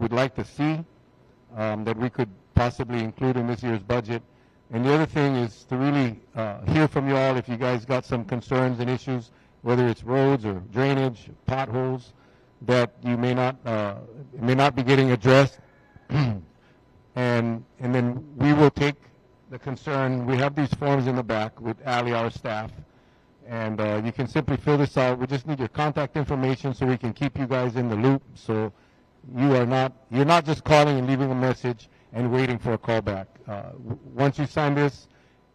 would like to see that we could possibly include in this year's budget. And the other thing is to really hear from you all if you guys got some concerns and issues, whether it's roads or drainage, potholes, that you may not be getting addressed. and then we will take the concern. We have these forms in the back with Ali, our staff, and you can simply fill this out. We just need your contact information so we can keep you guys in the loop. So you're not just calling and leaving a message and waiting for a call back. Once you sign this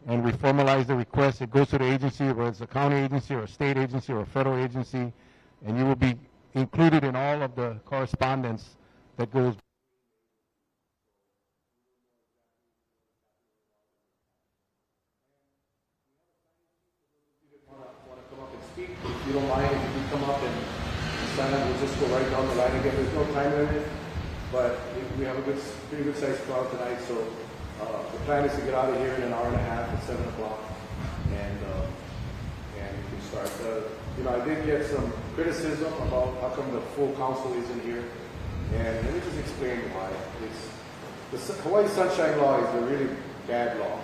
and we formalize the request, it goes to the agency, whether it's a county agency or a state agency or a federal agency, and you will be included in all of the correspondence that goes. If you don't mind, if you come up and sign up, we'll just go right down the line again. There's no time limit, but we have a pretty good sized crowd tonight, so the plan is to get out of here in an hour and a half at 7 o'clock, and we can start. I did get some criticism about how come the full council isn't here, and let me just explain why. The Hawaii Sunshine Law is a really bad law,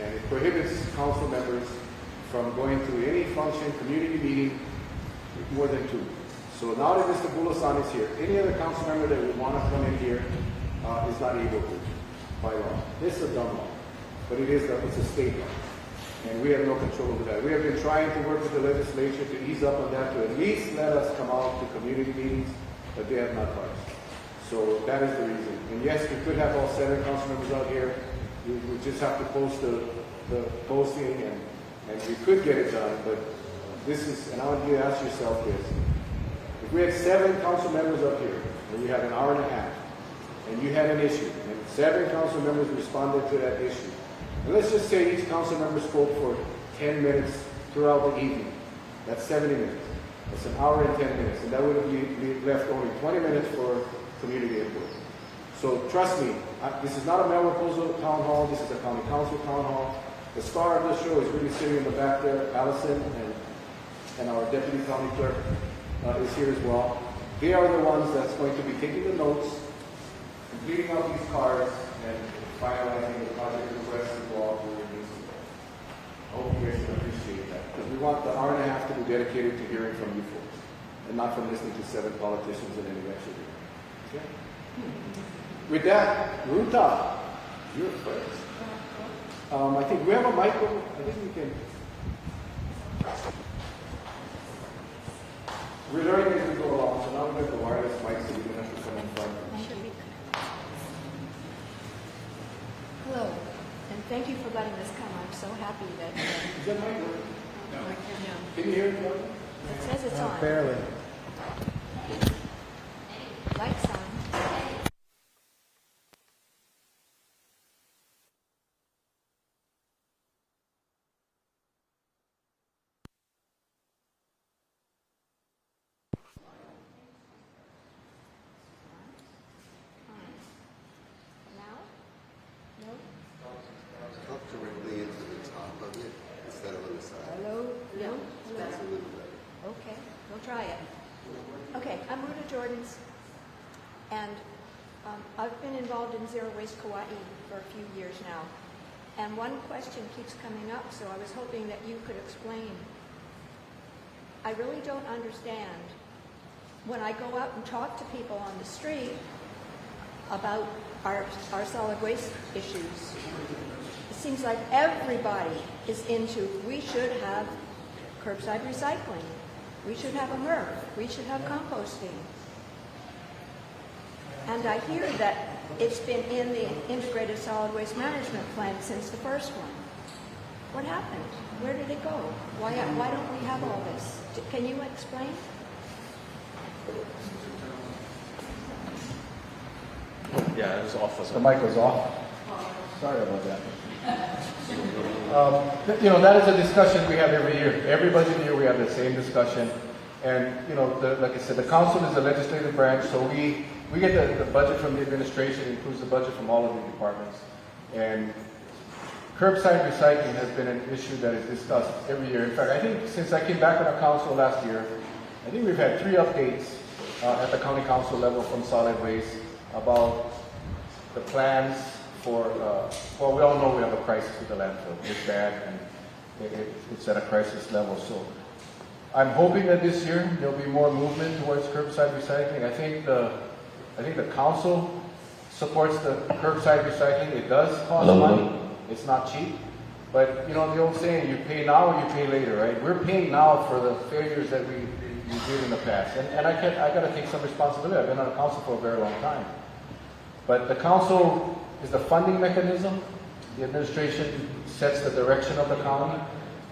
and it prohibits council members from going to any function, community meeting, more than 2. So now that Mr. Bulasan is here, any other council member that would want to come in here is not able to by law. This is a dumb law, but it's a state law, and we have no control over that. We have been trying to work with the legislature to ease up on that, to at least let us come out to community meetings, but they have not budged. So that is the reason. And yes, we could have all 7 council members out here. We just have to post the posting, and we could get it done, but this is, and I want you to ask yourself this. If we had 7 council members up here, and we had an hour and a half, and you had an issue, and 7 council members responded to that issue, and let's just say each council member spoke for 10 minutes throughout the evening, that's 70 minutes. That's an hour and 10 minutes, and that would be left only 20 minutes for community input. So trust me, this is not a mayor proposal town hall, this is a county council town hall. The star of the show is really sitting in the back there, Allison, and our deputy county clerk is here as well. They are the ones that's going to be taking the notes, completing out these cards, and finalizing the project request and go out where it needs to go. I hope you guys can appreciate that, because we want the hour and a half to be dedicated to hearing from you folks, and not from listening to 7 politicians in any lecture. Okay? With that, Ruta, you're first. I think we have a microphone. I think we can. We're learning as we go along, so now we have the wireless mics, so you don't have to come in front. Hello, and thank you for letting us come. I'm so happy that. Is that mic working? No, I can't. Can you hear it? It says it's on. Barely. Lights on. Directly into the top of it instead of on the side. Hello? No? That's a little better. Okay, we'll try it. Okay, I'm Ruta Jordans, and I've been involved in Zero Waste Kauaʻi for a few years now. And one question keeps coming up, so I was hoping that you could explain. I really don't understand when I go out and talk to people on the street about our solid waste issues. It seems like everybody is into, we should have curbside recycling. We should have a MRF. We should have composting. And I hear that it's been in the Integrated Solid Waste Management Plan since the first one. What happened? Where did it go? Why don't we have all this? Can you explain? Yeah, it was off. The mic was off. Sorry about that. That is a discussion we have every year. Every budget year we have the same discussion. And, like I said, the council is the legislative branch, so we get the budget from the administration, it includes the budget from all of the departments. And curbside recycling has been an issue that is discussed every year. In fact, I think since I came back on the council last year, I think we've had 3 updates at the county council level from solid waste. about the plans for, well, we all know we have a crisis with the landfill. It's bad, and it's at a crisis level. So I'm hoping that this year there'll be more movement towards curbside recycling. I think the council supports the curbside recycling. It does cost money. It's not cheap. But you know the old saying, you pay now or you pay later, right? We're paying now for the failures that we did in the past. And I got to take some responsibility. I've been on the council for a very long time. But the council is the funding mechanism. The administration sets the direction of the county.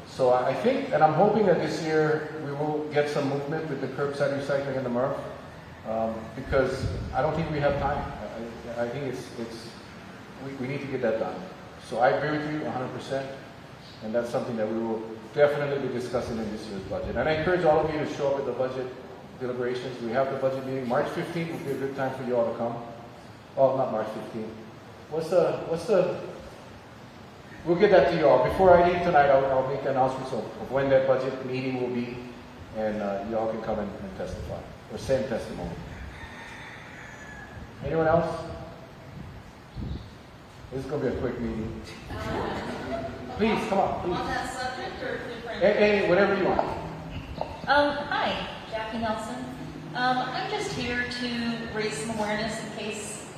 So I think, and I'm hoping that this year we will get some movement with the curbside recycling in the MRF, because I don't think we have time. I think we need to get that done. So I agree with you 100%, and that's something that we will definitely be discussing in this year's budget. And I encourage all of you to show up at the budget deliberations. We have the budget meeting. March 15th will be a good time for you all to come. Oh, not March 15th. We'll get that to you all. Before I leave tonight, I'll make the announcements of when that budget meeting will be, and you all can come and testify, or send testimony. Anyone else? This is going to be a quick meeting. Please, come on, please. On that subject or different? Hey, whatever you want. Hi, Jackie Nelson. I'm just here to raise some awareness in case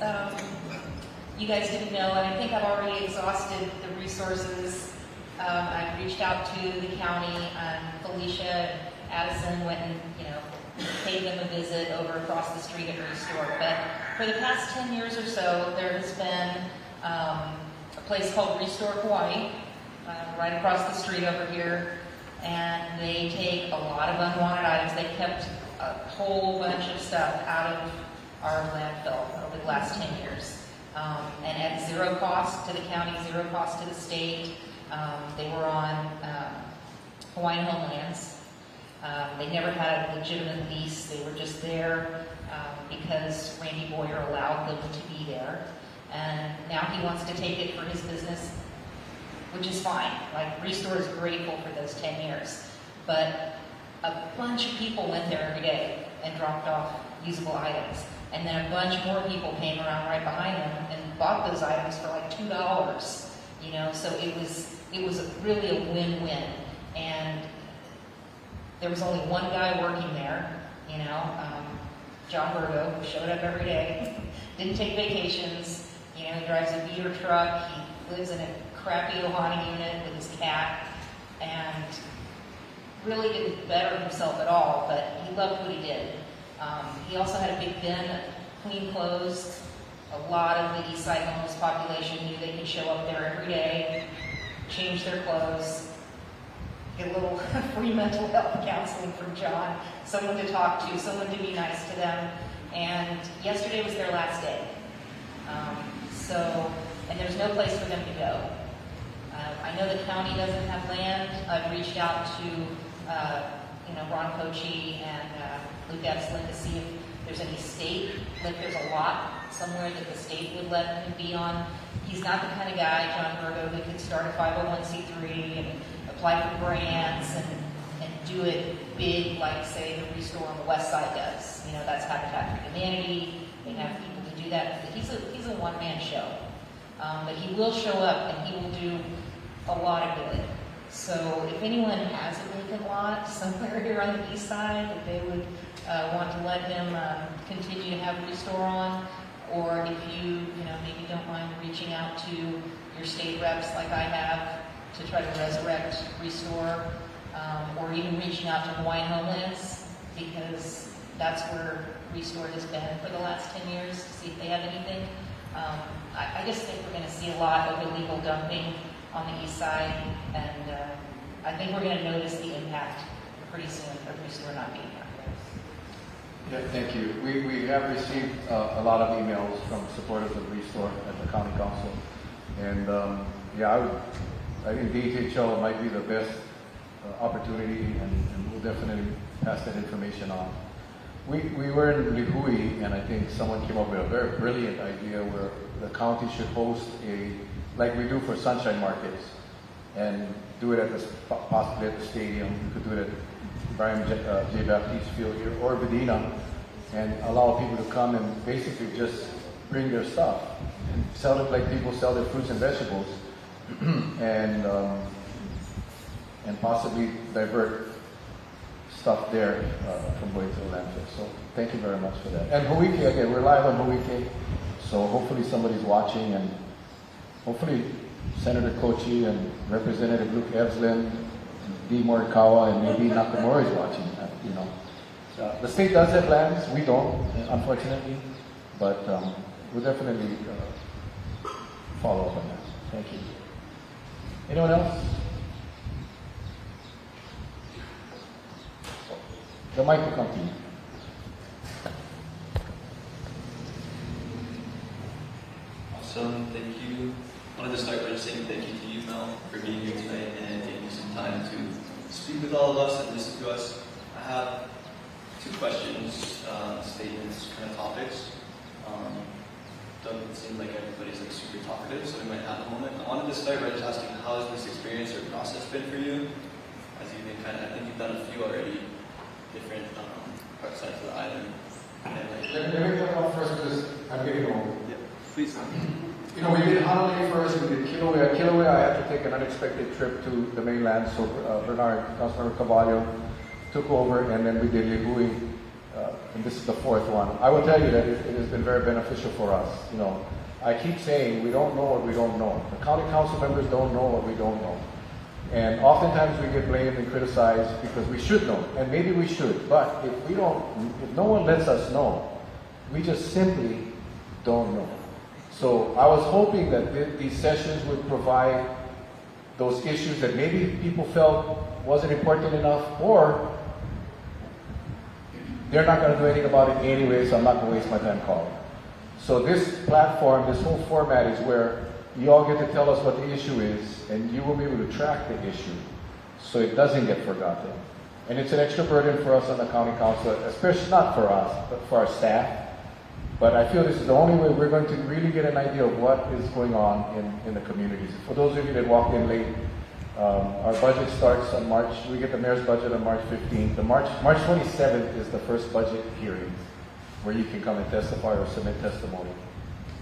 you guys didn't know, and I think I've already exhausted the resources. I've reached out to the county, Felicia and Addison went and, paid them a visit over across the street at Restore. But for the past 10 years or so, there has been a place called Restore Kauaʻi, right across the street over here, and they take a lot of unwanted items. They kept a whole bunch of stuff out of our landfill over the last 10 years. And at zero cost to the county, zero cost to the state. They were on Hawaiian homelands. They never had a legitimate lease. They were just there because Randy Boyer allowed them to be there. And now he wants to take it for his business, which is fine. Like, Restore is grateful for those 10 years. But a bunch of people went there every day and dropped off usable items. And then a bunch more people came around right behind them and bought those items for like $2. So it was really a win-win. And there was only one guy working there, John Burgo, who showed up every day, didn't take vacations. He drives a beater truck. He lives in a crappy Ohana unit with his cat, and really didn't better himself at all, but he loved what he did. He also had a big bin of clean clothes. A lot of the East Side homeless population knew they could show up there every day, change their clothes, get a little free mental health counseling from John, someone to talk to, someone to be nice to them. And yesterday was their last day. And there's no place for them to go. I know the county doesn't have land. I've reached out to Ron Kochi and Luke Epslin to see if there's any state, like there's a lot somewhere that the state would let him be on. He's not the kind of guy, John Burgo, who can start a 501c3 and apply for grants and do it big like, say, the Restore on the West Side does. That's Habitat for Humanity. They have people to do that. He's a one-man show. But he will show up and he will do a lot of good. So if anyone has a vacant lot somewhere here on the east side that they would want to let him continue to have Restore on, or if you maybe don't mind reaching out to your state reps like I have to try to resurrect Restore, or even reaching out to Hawaiian Homelands, because that's where Restore has been for the last 10 years, to see if they have anything. I just think we're going to see a lot of illegal dumping on the east side, and I think we're going to notice the impact pretty soon of Restore not being here. Yeah, thank you. We have received a lot of emails from supporters of Restore at the County Council, and I think DHL might be the best opportunity, and we'll definitely pass that information on. We were in Lihui, and I think someone came up with a very brilliant idea where the county should host like we do for Sunshine Markets, and do it possibly at the stadium. We could do it at Brian J. Baptiste Field here, or Medina, and allow people to come and basically just bring their stuff and sell it like people sell their fruits and vegetables, and possibly divert stuff there from going to the landfill. So thank you very much for that. And Hawaii, again, we're live on Hawaii, so hopefully somebody's watching, and hopefully Senator Kochi and Representative Luke Evslin, D. Morikawa, and maybe Nakamura is watching. You know, the state does have lands, we don't, unfortunately, but we'll definitely follow up on that. Thank you. Anyone else? The mic will come to you. Awesome, thank you. I wanted to start by just saying thank you to you, Mel, for being here tonight and taking some time to speak with all of us and listen to us. I have two questions, statements, kind of topics. Doesn't seem like everybody's like super talkative, so we might have a moment. I wanted to start by just asking, how has this experience or process been for you? As you've been kind of, I think you've done a few already, different sides of the island. And like, Let me talk about first because I'm getting old. yeah, please. You know, we did Hanalei first, we did Kilauea. Kilauea, I had to take an unexpected trip to the mainland, so Bernard, Councilmember Cavallo, took over, and then we did Lihue, and this is the fourth one. I will tell you that it has been very beneficial for us. You know, I keep saying we don't know what we don't know. The county council members don't know what we don't know. And oftentimes we get blamed and criticized because we should know, and maybe we should, but if no one lets us know, we just simply don't know. So I was hoping that these sessions would provide those issues that maybe people felt wasn't important enough, or they're not going to do anything about it anyway, so I'm not going to waste my time calling. So this platform, this whole format is where you all get to tell us what the issue is, and you will be able to track the issue so it doesn't get forgotten. And it's an extra burden for us on the county council, especially not for us, but for our staff. But I feel this is the only way we're going to really get an idea of what is going on in the communities. For those of you that walked in late, our budget starts on March, we get the mayor's budget on March 15th. March 27th is the first budget hearing where you can come and testify or submit testimony.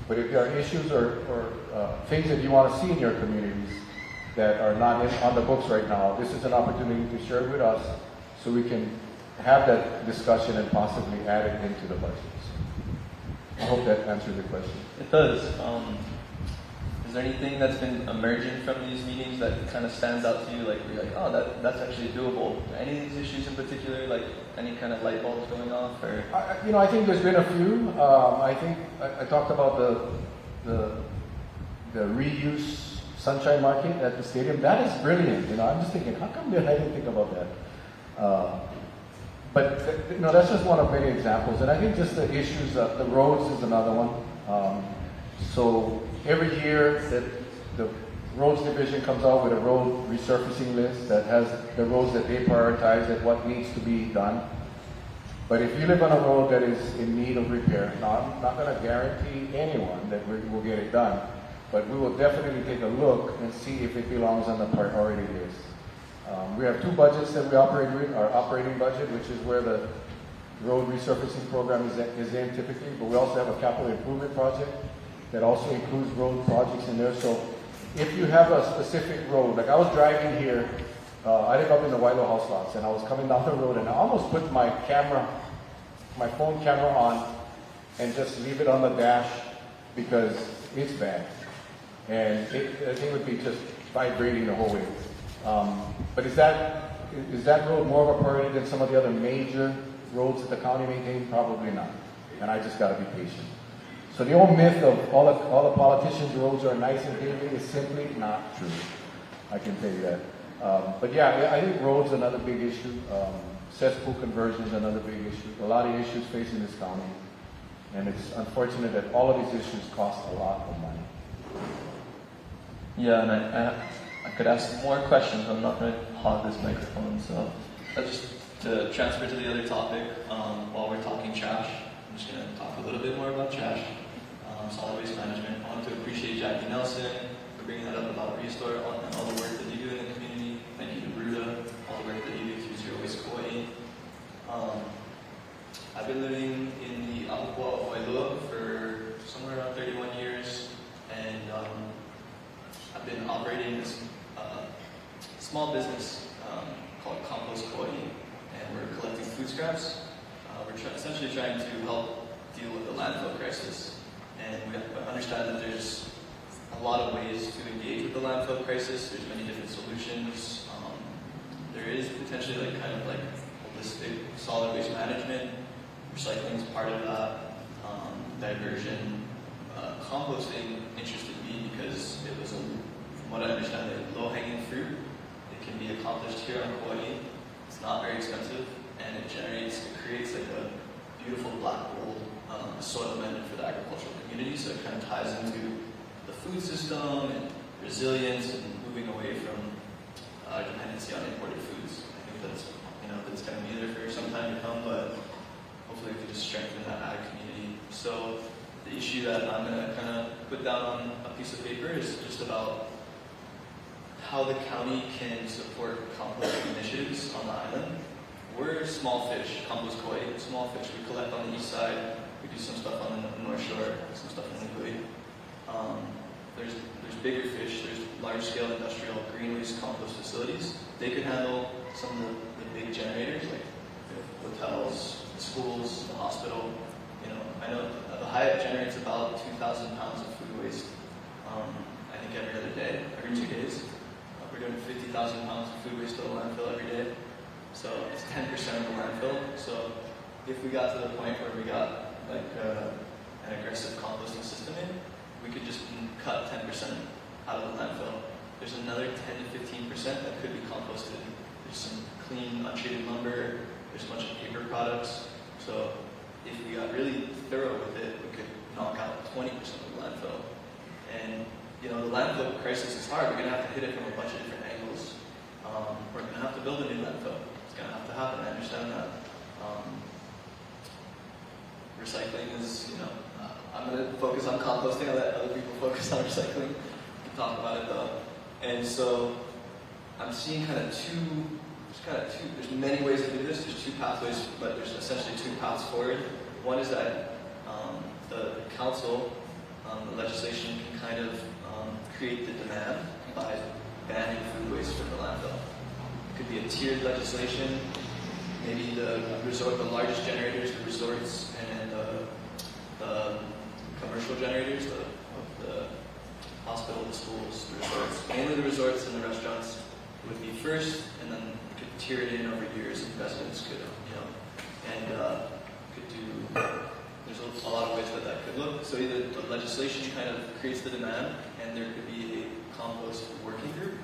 But if there are issues or things that you want to see in your communities that are not on the books right now, this is an opportunity to share it with us so we can have that discussion and possibly add it into the budgets. I hope that answered the question. It does. Is there anything that's been emerging from these meetings that kind of stands out to you? Like you're like, oh, that's actually doable. Any of these issues in particular, like any kind of light bulbs going off? Or I think there's been a few. I think I talked about the reuse sunshine market at the stadium. That is brilliant. You know, I'm just thinking, how come I didn't think about that? But you know, that's just one of many examples. And I think just the issues, the roads is another one. So every year that the roads division comes out with a road resurfacing list that has the roads that they prioritize at what needs to be done. But if you live on a road that is in need of repair, now I'm not going to guarantee anyone that we will get it done, but we will definitely take a look and see if it belongs on the priority list. We have two budgets that we operate with, our operating budget, which is where the road resurfacing program is in typically, but we also have a capital improvement project that also includes road projects in there. So if you have a specific road, like I was driving here, I live up in the Wailo house lots, and I was coming down the road and I almost put my phone camera on and just leave it on the dash because it's bad. And the thing would be just vibrating the whole way. But is that road more of a priority than some of the other major roads that the county maintains? Probably not. And I just got to be patient. So the old myth of all the politicians' roads are nice and paving is simply not true. I can tell you that. But yeah, I think roads are another big issue. Cesspool conversion is another big issue. A lot of issues facing this county. And it's unfortunate that all of these issues cost a lot of money. yeah, and I could ask more questions. I'm not going to hog this microphone, so just to transfer to the other topic. While we're talking trash, I'm just going to talk a little bit more about trash. Solid waste management. I want to appreciate Jackie Nelson for bringing that up about Restore and all the work that you do in the community. Thank you to Bruda, all the work that you do through Zero Waste Kauaʻi. I've been living in the Ahupua'a of Wailua for somewhere small business called Compost Kauaʻi, and we're collecting food scraps. We're essentially trying to help deal with the landfill crisis. And we understand that there's a lot of ways to engage with the landfill crisis. There's many different solutions. There is potentially like holistic solid waste management. Recycling is part of that. Diversion. Composting interested me because it was, from what I understand, a low-hanging fruit. It can be accomplished here on Kauaʻi. It's not very expensive, and it creates like a beautiful black gold soil amendment for the agricultural community. So it kind of ties into the food system and resilience and moving away from dependency on imported foods. I think that's going to be there for some time to come, but hopefully we can just strengthen that ag community. So the issue that I'm going to kind of put down on a piece of paper is just about how the county can support composting initiatives on the island. We're small fish, Compost Kauaʻi, small fish. We collect on the east side. We do some stuff on the north shore, some stuff in the Kauaʻi. There's bigger fish. There's large-scale industrial green waste compost facilities. They could handle some of the big generators, like hotels, schools, the hospital. I know the Hyatt generates about 2,000 pounds of food waste. I think every other day, every 2 days. We're doing 50,000 pounds of food waste to the landfill every day. So it's 10% of the landfill. So if we got to the point where we got like an aggressive composting system in, we could just cut 10% out of the landfill. There's another 10 to 15% that could be composted. There's some clean, untreated lumber. There's a bunch of paper products. So if we got really thorough with it, we could knock out 20% of the landfill. And the landfill crisis is hard. We're going to have to hit it from a bunch of different angles. We're going to have to build a new landfill. It's going to have to happen. I understand that. Recycling is, I'm going to focus on composting. I'll let other people focus on recycling. We can talk about it though. And so I'm seeing there's there's many ways to do this. There's two pathways, but there's essentially two paths forward. One is that the council, the legislation can create the demand by banning food waste from the landfill. It could be a tiered legislation. Maybe the largest generators, the resorts, and the commercial generators, the hospital, the schools, the resorts, mainly the resorts and the restaurants would be first, and then you could tier it in over years. Investments could, could do. There's a lot of ways that could look. So either the legislation creates the demand, and there could be a compost working group.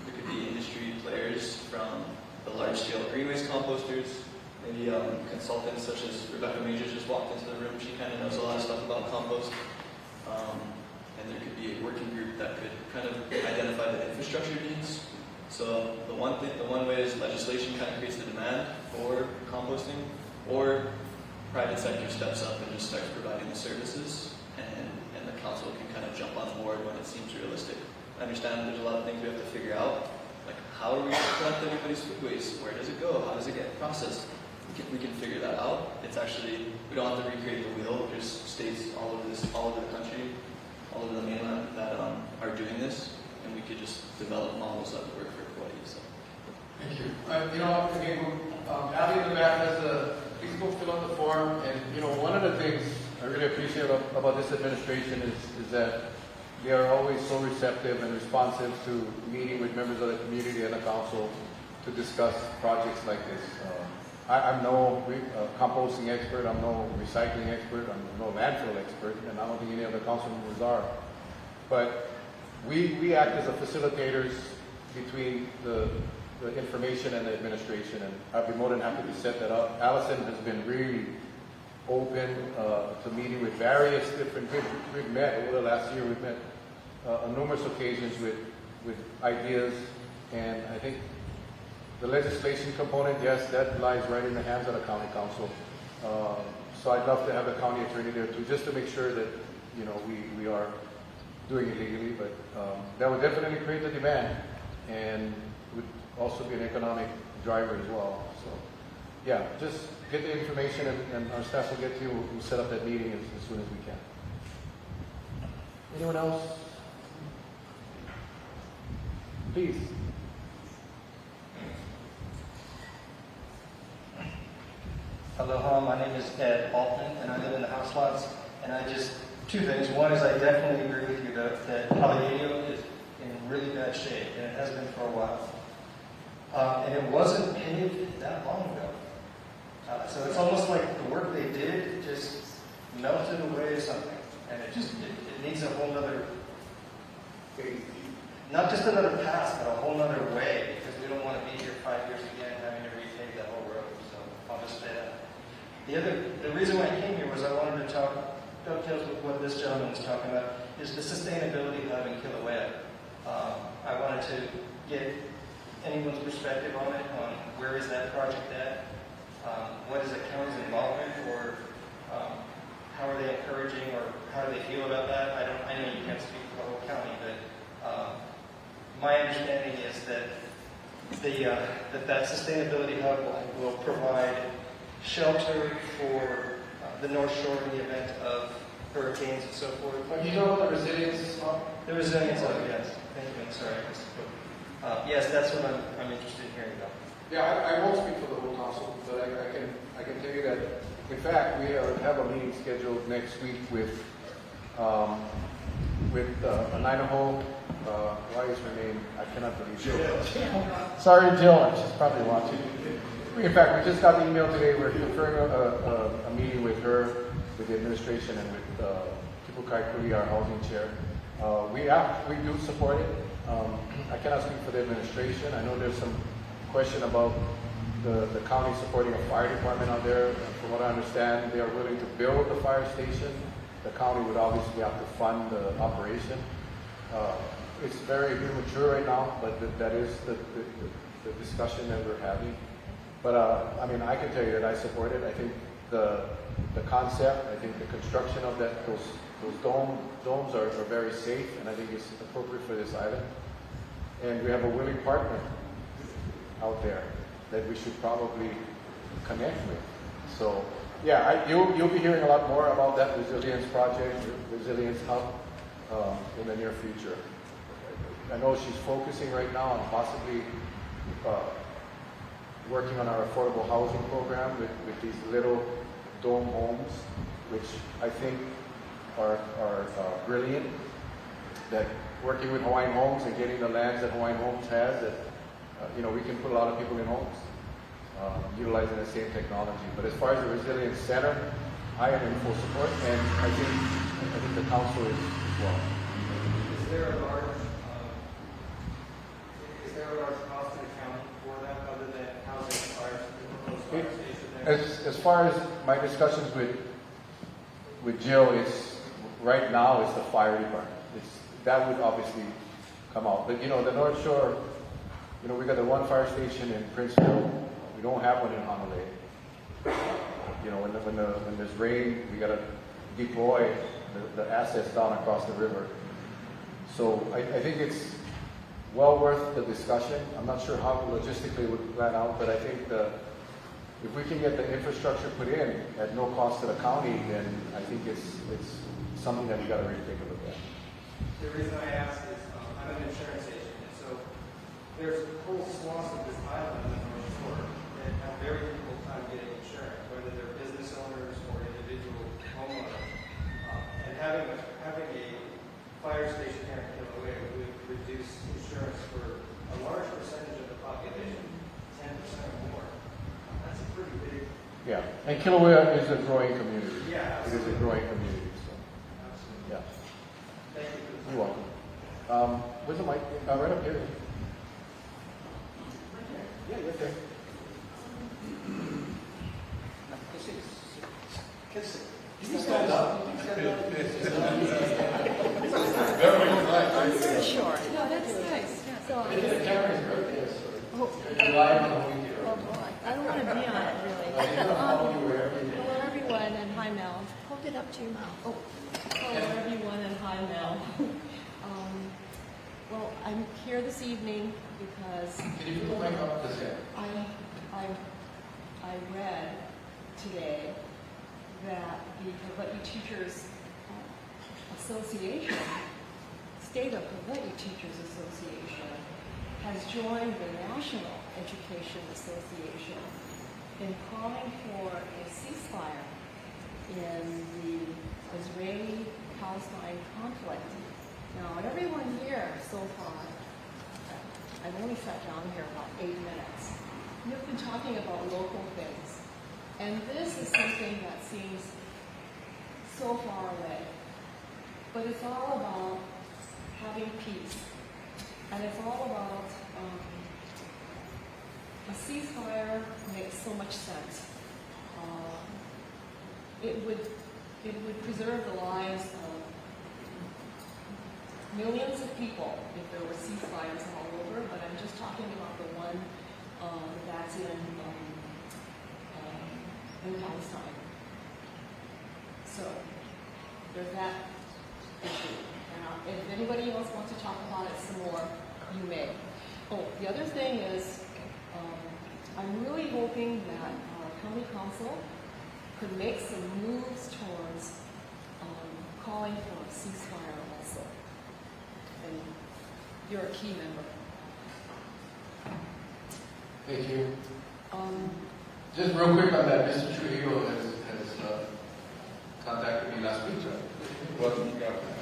There could be industry players from the large-scale green waste composters, maybe consultants such as Rebecca Majors just walked into the room. She knows a lot of stuff about compost. And there could be a working group that could identify the infrastructure needs. So the one way is legislation creates the demand for composting, or private sector steps up and just starts providing the services, and the council can jump on board when it seems realistic. I understand there's a lot of things we have to figure out, like how are we going to collect everybody's food waste? Where does it go? How does it get processed? We can figure that out. It's actually, we don't have to recreate the wheel. There's states all over the country, all over the mainland that are doing this, and we could just develop models that would work for Kauaʻi. So. Thank you. Again, Abby in the back has please go fill out the form. And one of the things I really appreciate about this administration is that they are always so receptive and responsive to meeting with members of the community and the council to discuss projects like this. I'm no composting expert, I'm no recycling expert, I'm no landfill expert, and I don't think any other council members are. But we act as the facilitators between the information and the administration, and I'd be more than happy to set that up. Allison has been really open to meeting with various different groups. We've met over the last year. We've met on numerous occasions with ideas, and I think the legislation component, yes, that lies right in the hands of the county council. So I'd love to have the county attorney there too, just to make sure that we are doing it legally. But that would definitely create the demand, and would also be an economic driver as well. So yeah, just get the information, and our staff will get to you. We'll set up that meeting as soon as we can. Anyone else? Please. Aloha, my name is Ed Altman, and I live in the house lots. And two things. One is I definitely agree with you that Kauaʻi is in really bad shape, and it has been for a while. And it wasn't paved that long ago. So it's almost like the work they did just melted away or something. And it needs a whole other, not just another pass, but a whole other way, because we don't want to be here 5 years again having to repave that whole road. So I'll just say that. The reason why I came here was I wanted to talk, dovetails with what this gentleman was talking about, is the sustainability hub in Kilauea. I wanted to get anyone's perspective on it, on where is that project at, what is the county's involvement, or how are they encouraging, or how do they feel about that? I know you can't speak for the whole county, but my understanding is that that sustainability hub will provide shelter for the North Shore in the event of hurricanes and so forth. But you know the resilience hub? The resilience hub, yes. Thank you. I'm sorry. Yes, that's what I'm interested in hearing about. Yeah, I won't speak for the whole council, but I can tell you that, in fact, we have a meeting scheduled next week with Anainaho, why is her name? I cannot believe Jill. Sorry, Jill, she's probably watching. In fact, we just got the email today. We're confirming a meeting with her, with the administration, and with Kapaʻa, our housing chair. We do support it. I cannot speak for the administration. I know there's some question about the county supporting a fire department out there. From what I understand, they are willing to build the fire station. The county would obviously have to fund the operation. It's very premature right now, but that is the discussion that we're having. But I mean, I can tell you that I support it. I think the concept, I think the construction of those domes are very safe, and I think it's appropriate for this island. And we have a willing partner out there that we should probably connect with. So yeah, you'll be hearing a lot more about that resilience project, resilience hub, in the near future. I know she's focusing right now on possibly working on our affordable housing program with these little dome homes, which I think are brilliant. That working with Hawaiian Homes and getting the lands that Hawaiian Homes has, that we can put a lot of people in homes, utilizing the same technology. But as far as the Resilience Center, I am in full support, and I think the council is as well. Is there a large cost to the county for that, other than housing and fire station there? As far as my discussions with Jill, right now it's the fire department. That would obviously come out. But the North Shore, we got the one fire station in Princeville. We don't have one in Honolulu. When there's rain, we got to deploy the assets down across the river. So I think it's well worth the discussion. I'm not sure how logistically it would plan out, but I think if we can get the infrastructure put in at no cost to the county, then I think it's something that we got to really take a look at. The reason I ask is I'm an insurance agent, and so there's whole swaths of this island in the North Shore that have very difficult time getting insurance, whether they're business owners or individual homeowners. And having a fire station here in Kilauea would reduce insurance for a large percentage of the population, 10% or more. That's a pretty big. Yeah, and Kilauea is a growing community. Yeah, it is a growing community. So, absolutely. yeah. Thank you. You're welcome. Where's the mic? Right up here. Yeah, right there. You can stand up. I'm very short. No, that's nice. So, The camera is right there. oh, You're live on the video. oh boy, I don't want to be on it really. Hello everyone, and hi Mel. Hold it up to your mouth. Oh, Hello everyone, and hi Mel. Well, I'm here this evening because Can you put the mic up to Sam? I read today that the Kauaʻi Teachers Association, State of Kauaʻi Teachers Association, has joined the National Education Association in calling for a ceasefire in the Israeli-Palestine conflict. Now, everyone here so far, I've only sat down here about 8 minutes. You've been talking about local things. And this is something that seems so far away. But it's all about having peace. And it's all about a ceasefire makes so much sense. It would preserve the lives of millions of people if there were ceasefires all over, but I'm just talking about the one that's in Palestine. So there's that issue. And if anybody else wants to talk about it some more, you may. Oh, the other thing is, I'm really hoping that our county council could make some moves towards calling for a ceasefire also. And you're a key member. Thank you. Just real quick on that, Mr. Trujillo has contacted me last week, right? Well,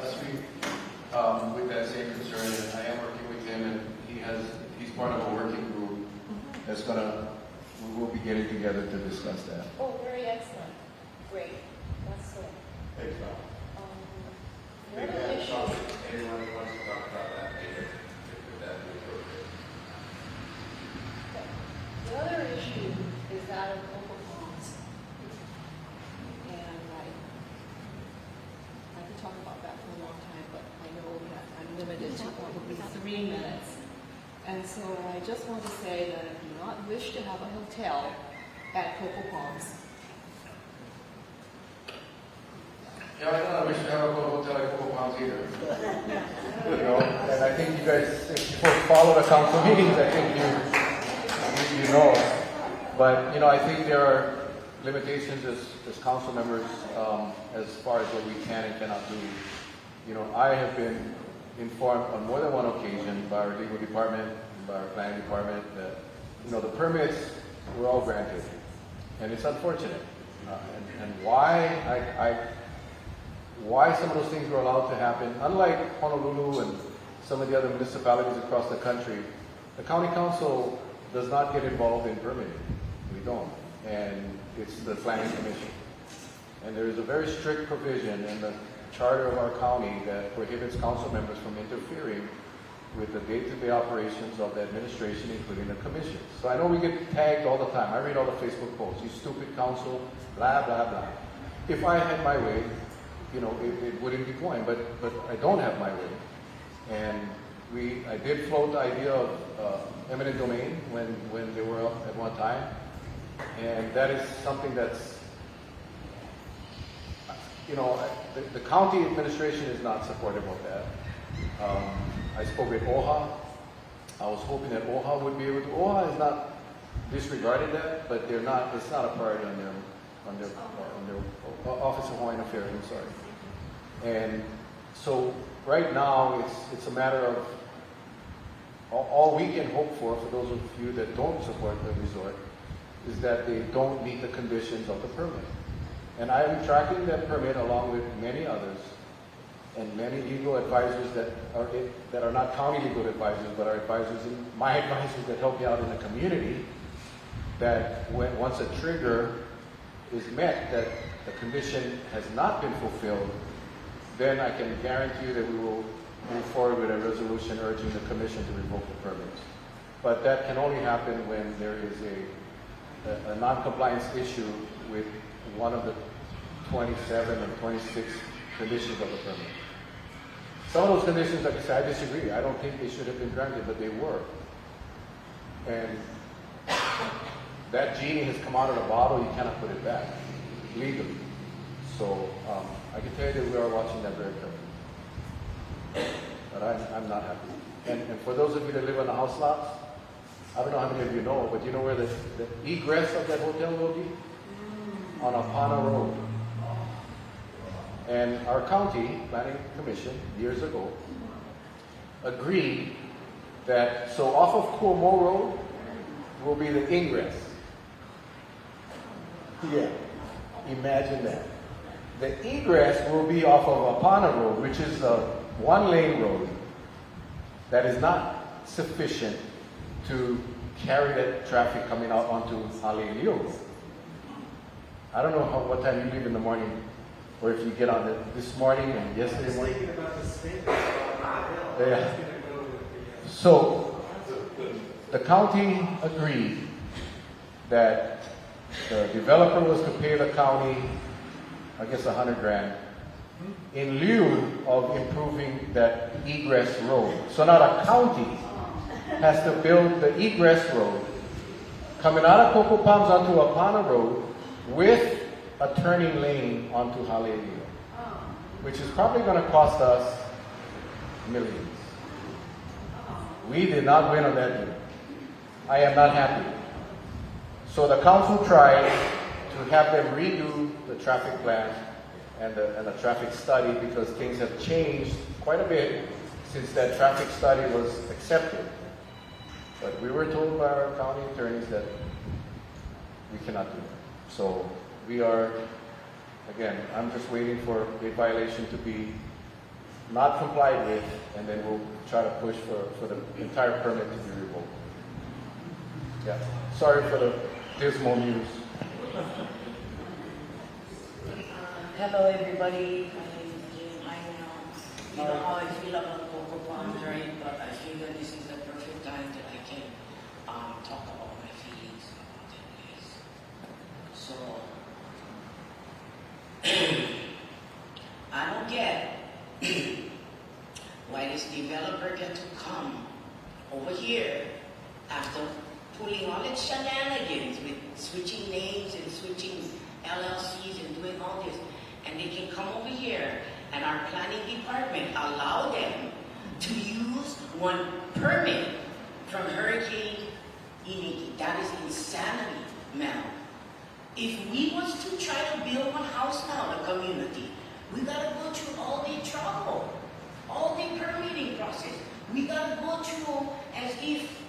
last week with that same concern, and I am working with him, and he's part of a working group that's we will be getting together to discuss that. Oh, very excellent. Great. That's good. Thanks, Bob. The other issue, Anyone who wants to talk about that later, if that be appropriate. the other issue is that of local bonds. And I could talk about that for a long time, but I know that I'm limited to probably 3 minutes. And so I just want to say that I do not wish to have a hotel at Cocoa Palms. Yeah, I don't wish to have a hotel at Cocoa Palms either. You know, and I think you guys, if you folks follow the council meetings, I think you know. But, you know, I think there are limitations as council members as far as what we can and cannot do. You know, I have been informed on more than one occasion by our legal department and by our planning department that, you know, the permits were all granted. And it's unfortunate. And why some of those things were allowed to happen, unlike Honolulu and some of the other municipalities across the country, the county council does not get involved in permitting. We don't. And it's the planning commission. And there is a very strict provision in the charter of our county that prohibits council members from interfering with the day-to-day operations of the administration, including the commission. So I know we get tagged all the time. I read all the Facebook posts, you stupid council, blah, blah, blah. If I had my way, you know, it wouldn't be going, but I don't have my way. And I did float the idea of eminent domain when they were up at one time. And that is something that's, you know, the county administration is not supportive of that. I spoke with OHA. I was hoping that OHA would be able to. OHA has not disregarded that, but they're not. It's not a priority on their Office of Hawaiian Affairs. I'm sorry. And so right now it's a matter of all we can hope for those of you that don't support the resort is that they don't meet the conditions of the permit. And I am tracking that permit along with many others and many legal advisors that are not county legal advisors, but are advisors, my advisors that help me out in the community, that once a trigger is met, that the condition has not been fulfilled, then I can guarantee you that we will move forward with a resolution urging the commission to revoke the permits. But that can only happen when there is a non-compliance issue with one of the 27 or 26 conditions of the permit. Some of those conditions, like I said, I disagree. I don't think they should have been granted, but they were. And that genie has come out of the bottle, you cannot put it back legally. So I can tell you that we are watching that very carefully. But I'm not happy. And for those of you that live on the house lots, I don't know how many of you know, but you know where the egress of that hotel will be? On Apana Road. And our county planning commission, years ago, agreed that, so off of Kuomo Road will be the ingress. Yeah, imagine that. The egress will be off of Apana Road, which is a one-lane road that is not sufficient to carry that traffic coming out onto Haleʻiliʻo. I don't know what time you leave in the morning, or if you get on this morning and yesterday morning. Thinking about the state on the hill. Yeah. I was gonna go with the, So, the county agreed that the developer was to pay the county, I guess, $100,000 in lieu of improving that egress road. So now the county has to build the egress road coming out of Coco Palms onto Apana Road with a turning lane onto Haleʻiliʻo, which is probably going to cost us millions. We did not win on that deal. I am not happy. So the council tried to have them redo the traffic plan and the traffic study because things have changed quite a bit since that traffic study was accepted. But we were told by our county attorneys that we cannot do that. So we are, again, I'm just waiting for a violation to be not complied with, and then we'll try to push for the entire permit to be revoked. Yeah, sorry for the dismal news. Hello everybody, my name is Jim. You know how I feel about Coco Palms, right? But I feel that this is the perfect time that I can talk about my feelings about that place. So, I don't get why this developer get to come over here after pulling all its shenanigans with switching names and switching LLCs and doing all this. And they can come over here and our planning department allow them to use one permit from Hurricane Iniki. That is insanity, ma'am. If we was to try to build one house now in the community, we gotta go through all the trouble, all the permitting process. We gotta go through as if,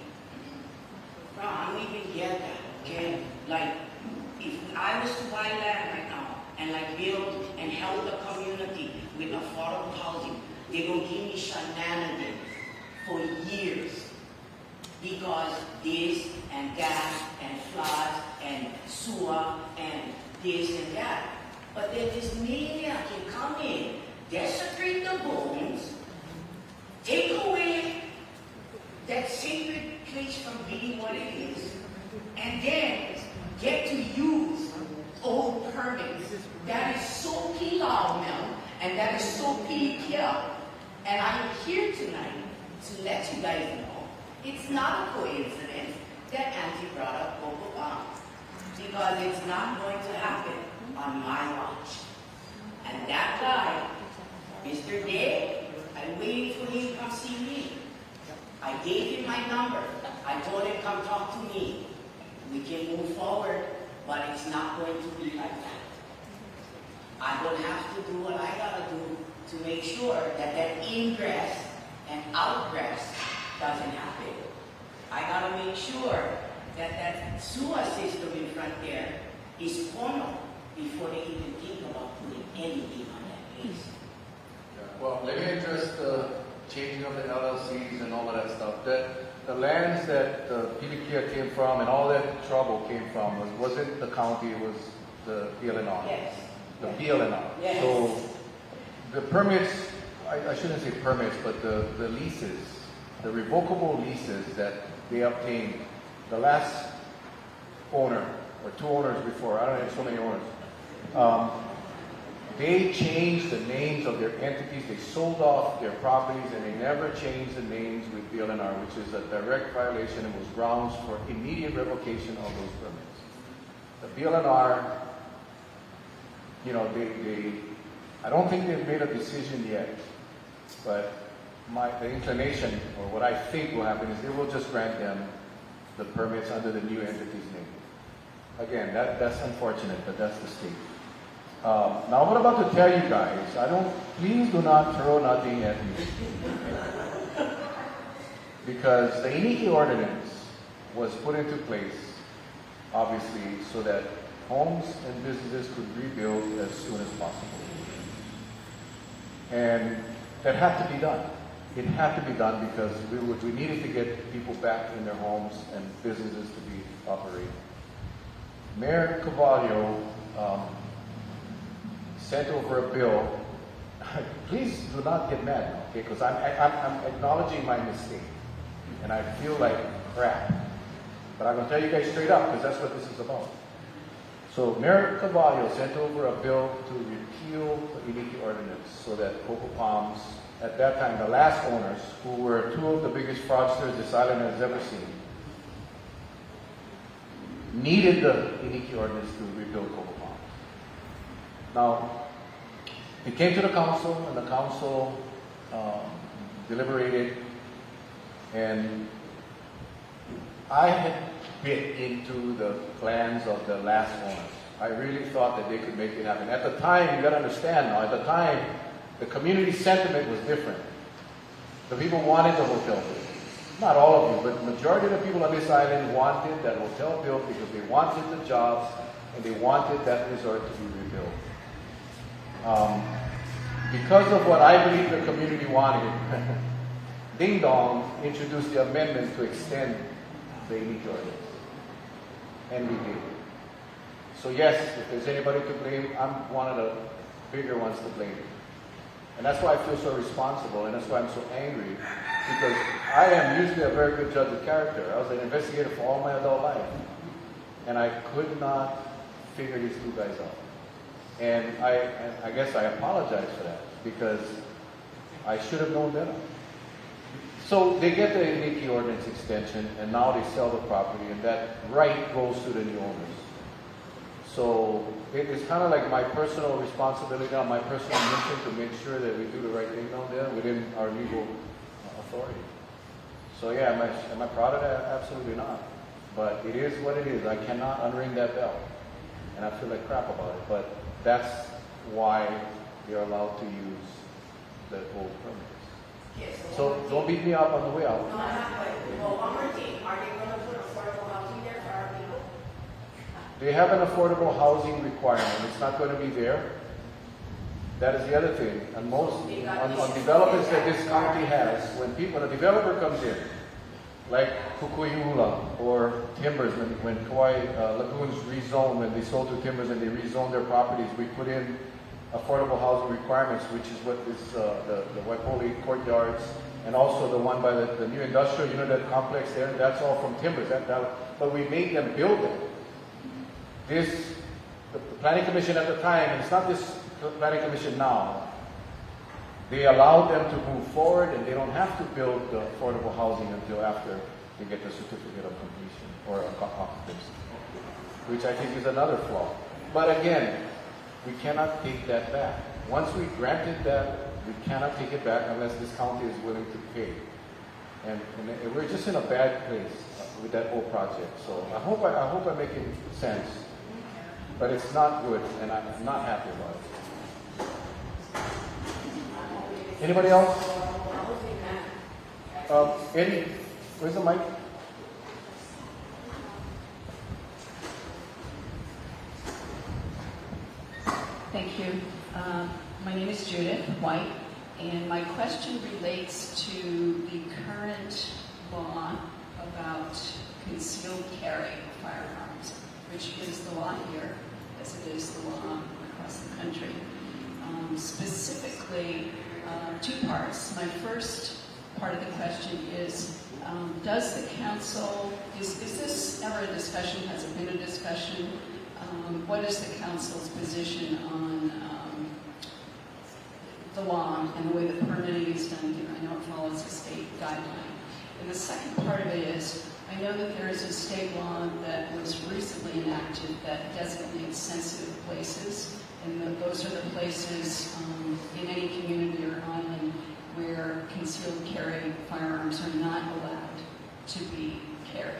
bro, I don't even get that, okay? Like, if I was to buy land right now, and like build and help the community with affordable housing, they're gonna give me shenanigans for years because this and that and floods and sewer and this and that. But then this media can come in, desecrate the bones, take away that sacred place from being what it is, and then get to use old permits. That is so pilau, Mel, and that is so pilau. And I am here tonight to let you guys know it's not a coincidence that Auntie brought up Coco Palms, because it's not going to happen on my watch. And that guy, Mr. Day, I'm waiting for him to come see me. I gave him my number. I told him, come talk to me. We can move forward, but it's not going to be like that. I will have to do what I gotta do to make sure that that ingress and outgress doesn't happen. I gotta make sure that that sewer system in front there is formal before they even think about putting anything on that place. Well, let me address the changing of the LLCs and all of that stuff. The lands that Pilikia came from and all that trouble came from wasn't the county, it was the PLNR. Yes. The PLNR. Yes. So the permits, I shouldn't say permits, but the leases, the revocable leases that they obtained, the last owner, or two owners before, I don't know, so many owners, they changed the names of their entities, they sold off their properties, and they never changed the names with PLNR, which is a direct violation and was grounds for immediate revocation of those permits. The PLNR, you know, I don't think they've made a decision yet, but the inclination, or what I think will happen, is they will just grant them the permits under the new entity's name. Again, that's unfortunate, but that's the state. Now, what I'm about to tell you guys, please do not throw nothing at me. Because the Iniki ordinance was put into place, obviously, so that homes and businesses could rebuild as soon as possible. And that had to be done. It had to be done because we needed to get people back in their homes and businesses to be operating. Mayor Cavallo sent over a bill. Please do not get mad, okay? Because I'm acknowledging my mistake, and I feel like crap. But I'm going to tell you guys straight up because that's what this is about. So Mayor Cavallo sent over a bill to repeal the Iniki ordinance so that Coco Palms, at that time, the last owners, who were two of the biggest fraudsters this island has ever seen, needed the Iniki ordinance to rebuild Coco Palms. Now, it came to the council, and the council deliberated, and I had bit into the plans of the last owners. I really thought that they could make it happen. At the time, you got to understand now, at the time, the community sentiment was different. The people wanted the hotel built. Not all of you, but the majority of the people on this island wanted that hotel built because they wanted the jobs and they wanted that resort to be rebuilt. Because of what I believe the community wanted, Ding Dong introduced the amendment to extend the Iniki ordinance. And we did. So yes, if there's anybody to blame, I'm one of the bigger ones to blame. And that's why I feel so responsible, and that's why I'm so angry, because I am usually a very good judge of character. I was an investigator for all my adult life, and I could not figure these two guys out. And I guess I apologize for that, because I should have known better. So they get the Iniki ordinance extension, and now they sell the property, and that right goes to the new owners. So it's kind of like my personal responsibility now, my personal mission to make sure that we do the right thing down there within our legal authority. So yeah, am I proud of that? Absolutely not. But it is what it is. I cannot unring that bell. And I feel like crap about it. But that's why you're allowed to use the old permits. Yes, So don't beat me up on the way out. No, I'm not going to. Well, one more thing. Are they going to put affordable housing there for our people? They have an affordable housing requirement. It's not going to be there. That is the other thing. And most on developments that this county has, when a developer comes in, like Kukui'ula or Timbers, when Kauaʻi Lagoons rezoned, when they sold to Timbers and they rezoned their properties, we put in affordable housing requirements, which is what is the Waipoli courtyards, and also the one by the new industrial, that complex there. That's all from Timbers. But we made them build it. The planning commission at the time, and it's not this planning commission now, they allowed them to move forward, and they don't have to build the affordable housing until after they get the certificate of completion or occupancy, which I think is another flaw. But again, we cannot take that back. Once we granted that, we cannot take it back unless this county is willing to pay. And we're just in a bad place with that whole project. So I hope I'm making sense. But it's not good, and I'm not happy about it. Anybody else? Eddie, where's the mic? Thank you. My name is Judith White, and my question relates to the current law about concealed carry of firearms, which is the law here, as it is the law across the country. Specifically, two parts. My first part of the question is, does the council, is this ever a discussion? Has it been a discussion? What is the council's position on the law and the way the permitting is done here? I know it follows a state guideline. And the second part of it is, I know that there is a state law that was recently enacted that designates sensitive places, and those are the places in any community or island where concealed carry firearms are not allowed to be carried.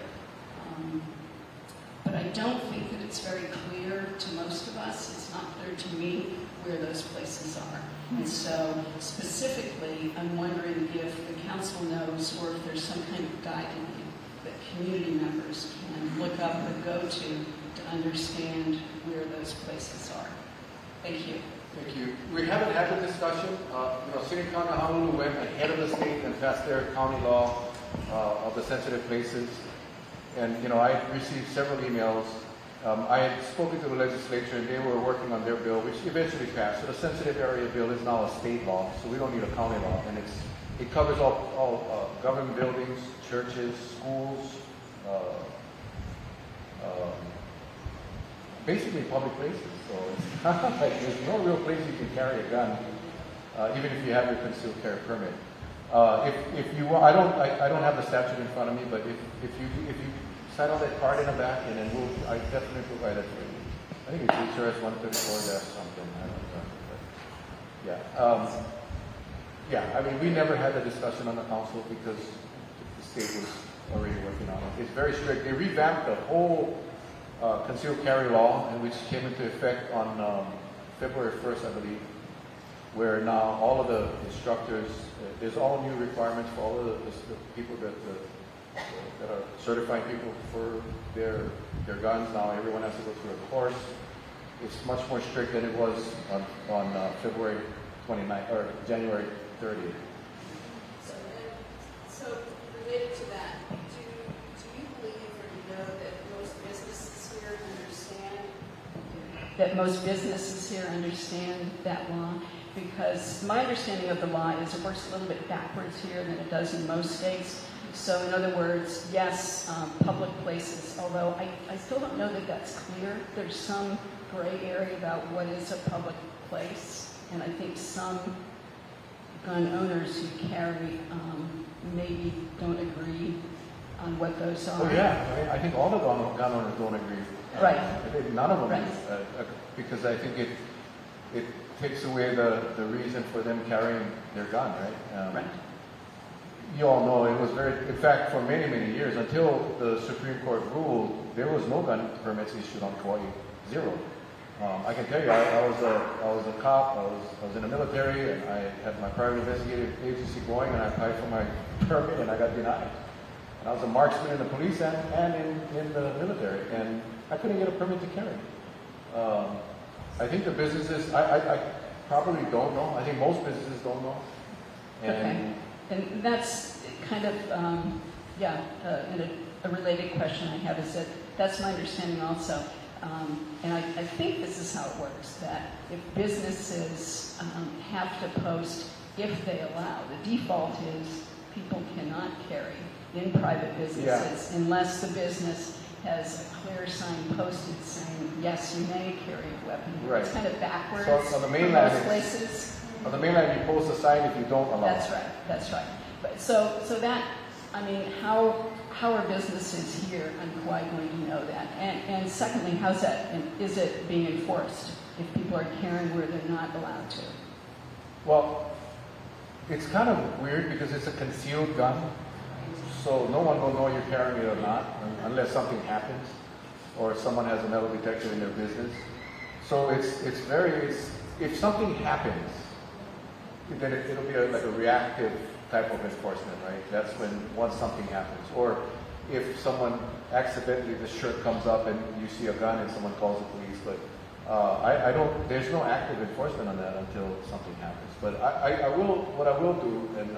But I don't think that it's very clear to most of us. It's not clear to me where those places are. And so specifically, I'm wondering if the council knows, or if there's some kind of guideline that community members can look up or go to to understand where those places are. Thank you. Thank you. We haven't had the discussion. City County of Honolulu went ahead of the state and passed their county law of the sensitive places. And, I received several emails. I had spoken to the legislature, and they were working on their bill, which eventually passed. So the sensitive area bill is now a state law, so we don't need a county law. And it covers all government buildings, churches, schools, basically public places. So it's not like there's no real place you can carry a gun, even if you have your concealed carry permit. If you want, I don't have the statute in front of me, but if you sign on that card in the back, and then I definitely provide that for you. I think it's HRS 134 something. I don't know, but yeah. I mean, we never had a discussion on the council because the state was already working on it. It's very strict. They revamped the whole concealed carry law, and which came into effect on February 1st, I believe, where now all of the instructors, there's all new requirements for all of the people that are certifying people for their guns. Now everyone has to go through a course. It's much more strict than it was on February 29th or January 30th. So related to that, do you believe or do you know that most businesses here understand that law? Because my understanding of the law is it works a little bit backwards here than it does in most states. So in other words, yes, public places, although I still don't know that that's clear. There's some gray area about what is a public place, and I think some gun owners who carry maybe don't agree on what those are. Oh yeah, I think all the gun owners don't agree. Right. I think none of them, right. Because I think it takes away the reason for them carrying their gun, right? Right. You all know it was in fact, for many, many years, until the Supreme Court ruled, there was no gun permits issued on Kauaʻi, zero. I can tell you, I was a cop, I was in the military, and I had my private investigative agency going, and I applied for my permit, and I got denied. And I was a marksman in the police and in the military, and I couldn't get a permit to carry. I think the businesses, I probably don't know. I think most businesses don't know. Okay. And that's kind of, a related question I have is that's my understanding also. And I think this is how it works, that if businesses have to post, if they allow, the default is people cannot carry in private businesses unless the business has a clear sign posted saying, yes, you may carry a weapon. Right. It's kind of backwards so on the mainland, most places. On the mainland, you post a sign if you don't allow. That's right. But so that, I mean, how are businesses here on Kauaʻi going to know that? And secondly, how's that? And is it being enforced if people are carrying where they're not allowed to? Well, it's kind of weird because it's a concealed gun, so no one will know you're carrying it or not unless something happens or someone has a metal detector in their business. So if something happens, then it'll be like a reactive type of enforcement, right? That's once something happens. Or if someone accidentally, the shirt comes up and you see a gun and someone calls the police. But there's no active enforcement on that until something happens. But what I will do, and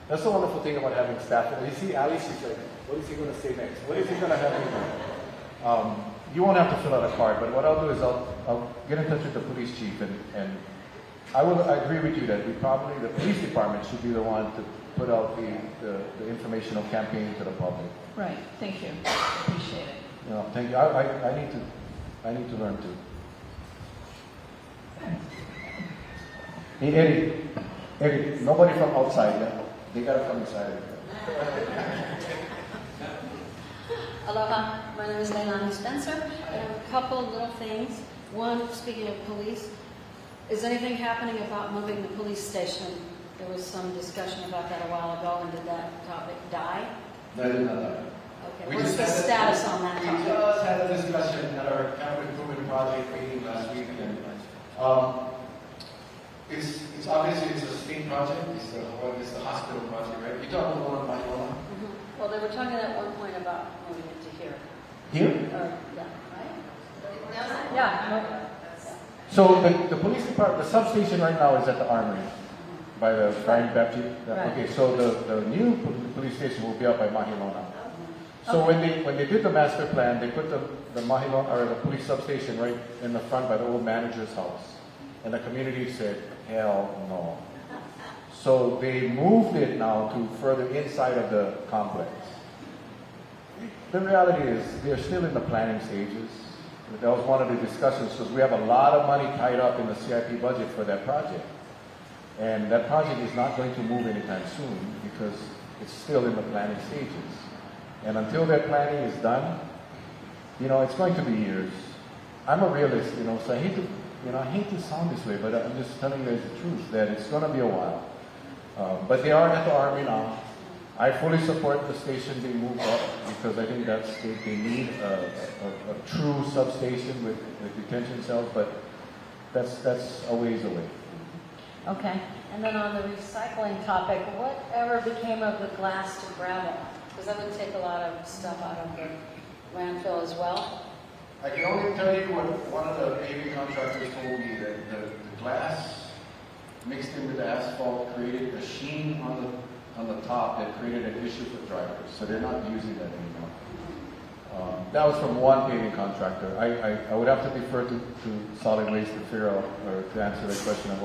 that's the wonderful thing about having staff. You see Ali, she's like, what is he going to say next? What is he going to have me do? You won't have to fill out a card, but what I'll do is I'll get in touch with the police chief and I agree with you that the police department should be the one to put out the informational campaign to the public. Right. Thank you. Appreciate it. Thank you. I need to learn too. Hey, Eddie, nobody from outside, yeah? They gotta come inside. Aloha, my name is Leilani Spencer. I have a couple little things. One, speaking of police, is anything happening about moving the police station? There was some discussion about that a while ago, and did that topic die? No, it did not die. Okay, what's the status on that topic? We just had a discussion at our capital improvement project meeting last week, and it's obviously it's a state project. It's the hospital project, right? You talking about one on Well, they were talking at one point about moving it to here. Here? Yeah, right? Yeah. So the police department, the substation right now is at the Armory by the Brian Baptiste. Right. Okay, so the new police station will be up by Mahilona. So when they did the master plan, they put the Mahilona or the police substation right in the front by the old manager's house, and the community said, "Hell no." So they moved it now to further inside of the complex. The reality is they're still in the planning stages. That was one of the discussions because we have a lot of money tied up in the CIP budget for that project. And that project is not going to move anytime soon because it's still in the planning stages. And until that planning is done, it's going to be years. I'm a realist, so I hate to sound this way, but I'm just telling you guys the truth, that it's going to be a while. But they are at the Army now. I fully support the station being moved up because I think they need a true substation with detention cells, but that's a ways away. Okay. And then on the recycling topic, whatever became of the glass to gravel? Because that would take a lot of stuff out of the landfill as well. I can only tell you what one of the paving contractors told me, that the glass mixed in with the asphalt created a sheen on the top that created an issue for drivers. So they're not using that anymore. That was from one paving contractor. I would have to defer to solid waste to figure out or to answer that question of,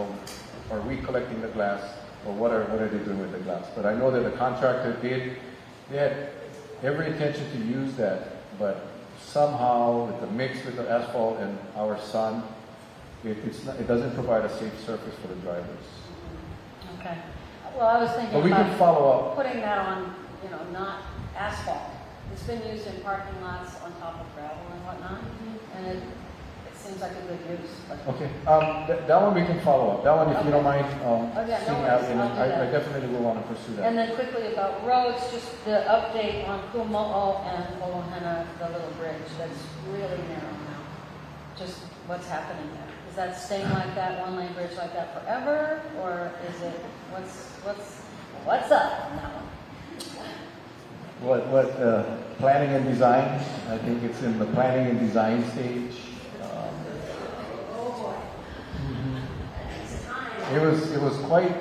are we collecting the glass or what are they doing with the glass? But I know that the contractor they had every intention to use that, but somehow with the mix with the asphalt and our sun, it doesn't provide a safe surface for the drivers. Okay. Well, I was thinking But we about can follow up. putting that on, not asphalt. It's been used in parking lots on top of gravel and whatnot, and it seems like a good use. But Okay. That one we can follow up. That one, if you don't mind, yeah, no seeing out, worries. I'll do I that. definitely will want to pursue that. And then quickly about roads, just the update on Kumo'o and Olohana, the little bridge that's really narrow now. Just what's happening there. Is that staying like that, one lane bridge like that forever, or is it what's up on that one? What planning and design? I think it's in the planning and design stage. It was quite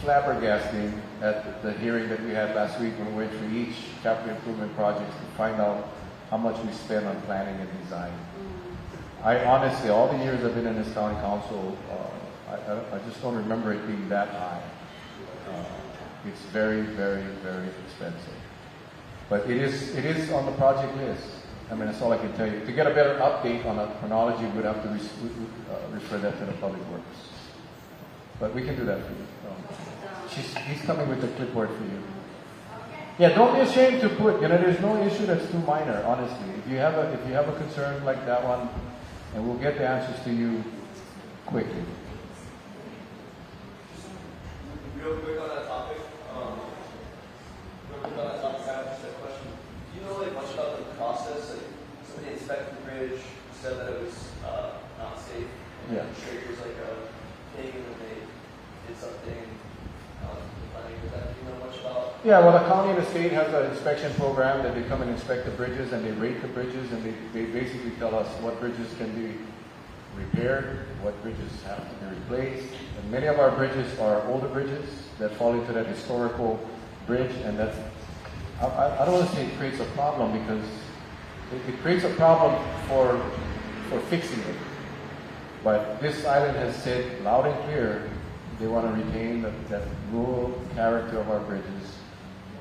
flabbergasting at the hearing that we had last week when we went through each capital improvement project to find out how much we spend on planning and design. I honestly, all the years I've been in this county council, I just don't remember it being that high. It's very, very, very expensive. But it is on the project list. I mean, that's all I can tell you. To get a better update on the chronology, we'd have to refer that to the Public Works. But we can do that for you. He's coming with the clipboard for you. Yeah, don't be ashamed to put. There's no issue that's too minor. Honestly, if you have a concern like that one, and we'll get the answers to you quickly. Real quick on that topic. I have just a question. Do you know much about the process? Like, somebody inspected the bridge, said that it was not safe. Yeah. I'm sure it was like a pig and they did something. Do you know much about? Yeah, well, the county and the state has an inspection program that they come and inspect the bridges and they rate the bridges and they basically tell us what bridges can be repaired, what bridges have to be replaced. And many of our bridges are older bridges that fall into that historical bridge, and that's, I don't want to say it creates a problem because it creates a problem for fixing it. But this island has said loud and clear they want to retain that rural character of our bridges,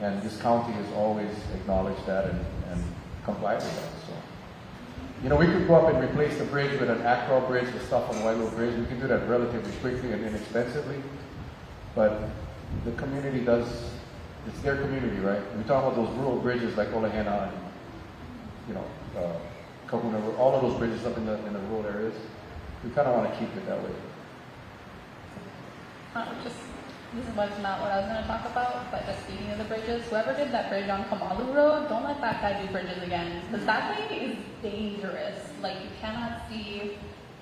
and this county has always acknowledged that and complied with that. So, we could go up and replace the bridge with an Acro bridge, the stuff on Wailua Bridge. We can do that relatively quickly and inexpensively, but the community does. It's their community, right? We talk about those rural bridges like Olahena and Kahuna, all of those bridges up in the rural areas. We kind of want to keep it that way. This was not what I was going to talk about, but just speaking of the bridges, whoever did that bridge on Kamalu Road, don't let that guy do bridges again, because that thing is dangerous. Like, you cannot see,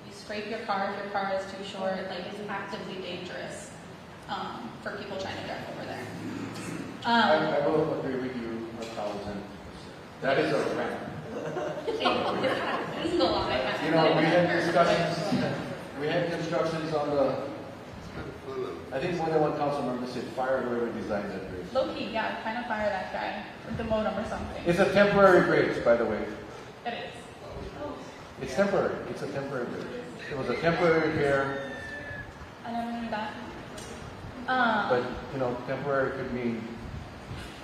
you scrape your car if your car is too short, like, it's actively dangerous for people trying to drive over there. I will agree with you 1,000%. That is a ramp. This is a lot. You know, we had discussions on the, I think more than one council member said fire whoever designed that bridge. Low key, yeah, kind of fire that guy with the modem or something. It's a temporary bridge, by the way. It is. It's temporary. It's a temporary bridge. It was a temporary repair, I never knew that. but you know, temporary could mean.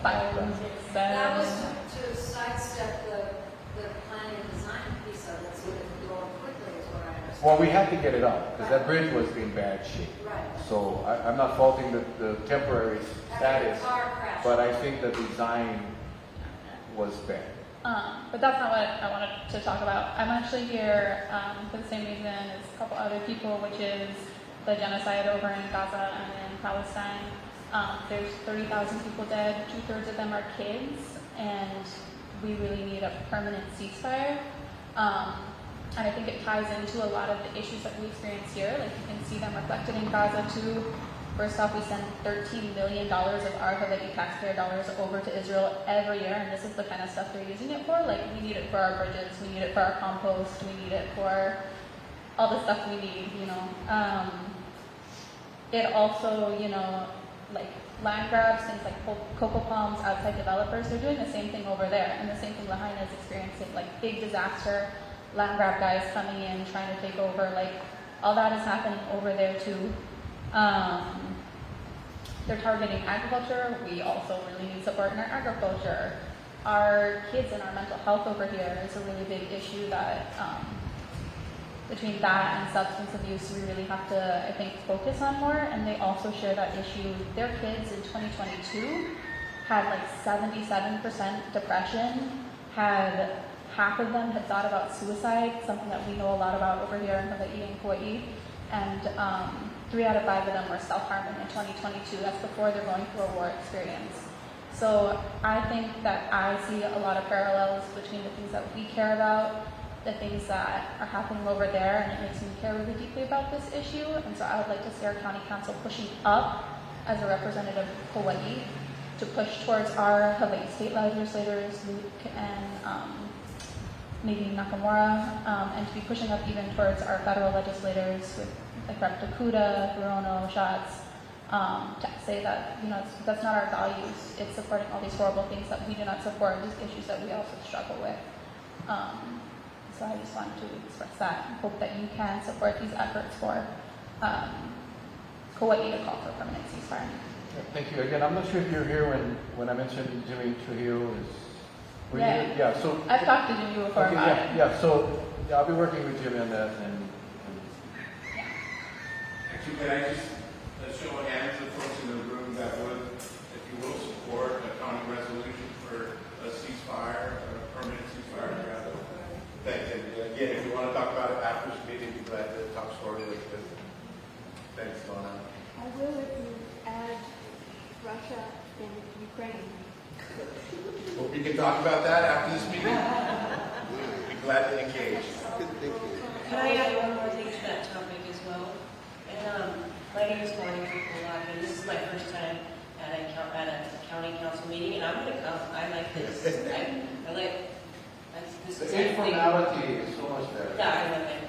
Fire. That was to sidestep the planning and design piece of it, so that it could go quickly, is what I understand. Well, we had to get it up because that bridge was in bad shape. Right. So I'm not faulting the temporary status, Car crash. but I think the design was bad. But that's not what I wanted to talk about. I'm actually here for the same reason as a couple other people, which is the genocide over in Gaza and in Palestine. There's 30,000 people dead, 2/3 of them are kids, and we really need a permanent ceasefire. And I think it ties into a lot of the issues that we experience here. Like you can see them reflected in Gaza too. First off, we send $13 million of our Kauaʻi taxpayer dollars over to Israel every year, and this is the kind of stuff they're using it for. Like we need it for our bridges, we need it for our compost, we need it for all the stuff we need, you know. It also, you know, like land grabs, things like cocoa palms, outside developers, they're doing the same thing over there, and the same thing Lahaina is experiencing, like big disaster, land grab guys coming in, trying to take over, like all that is happening over there too. They're targeting agriculture. We also really need support in our agriculture. Our kids and our mental health over here is a really big issue that between that and substance abuse, we really have to, I think, focus on more. And they also share that issue. Their kids in 2022 had like 77% depression, had half of them had thought about suicide, something that we know a lot about over here in Hawaii and Kauaʻi. And 3 out of 5 of them were self-harming in 2022. That's before they're going through a war experience. So I think that I see a lot of parallels between the things that we care about, the things that are happening over there, and it makes me care really deeply about this issue. And so I would like to see our county council pushing up as a representative of Kauaʻi to push towards our Hawaii state legislators, Luke and Nadine Nakamura, and to be pushing up even towards our federal legislators with like Rep. Dakuda, Hirono, Schatz, to say that, you know, that's not our values. It's supporting all these horrible things that we do not support, these issues that we also struggle with. So I just wanted to express that and hope that you can support these efforts for Kauaʻi to call for a permanent ceasefire. Thank you. Again, I'm not sure if you're here when I mentioned Jimmy Trujillo is. Yeah. So I've talked to Jimmy before about it. Yeah. So I'll be working with Jimmy on that. Actually, can I just show of hands of folks in the room that would, if you will, support a county resolution for a ceasefire, a permanent ceasefire? Thanks. And again, if you want to talk about it after this meeting, be glad to talk shortly with you. Thanks, Lana. I will if you add Russia and Ukraine. Well, we can talk about that after this meeting. We'd be glad to engage. Can I add one more thing to that topic as well? And my name is Bonnie Kukulak, and this is my first time at a county council meeting, and I'm going to come. I like this. I like this. The informality is so much better. Yeah, I love it.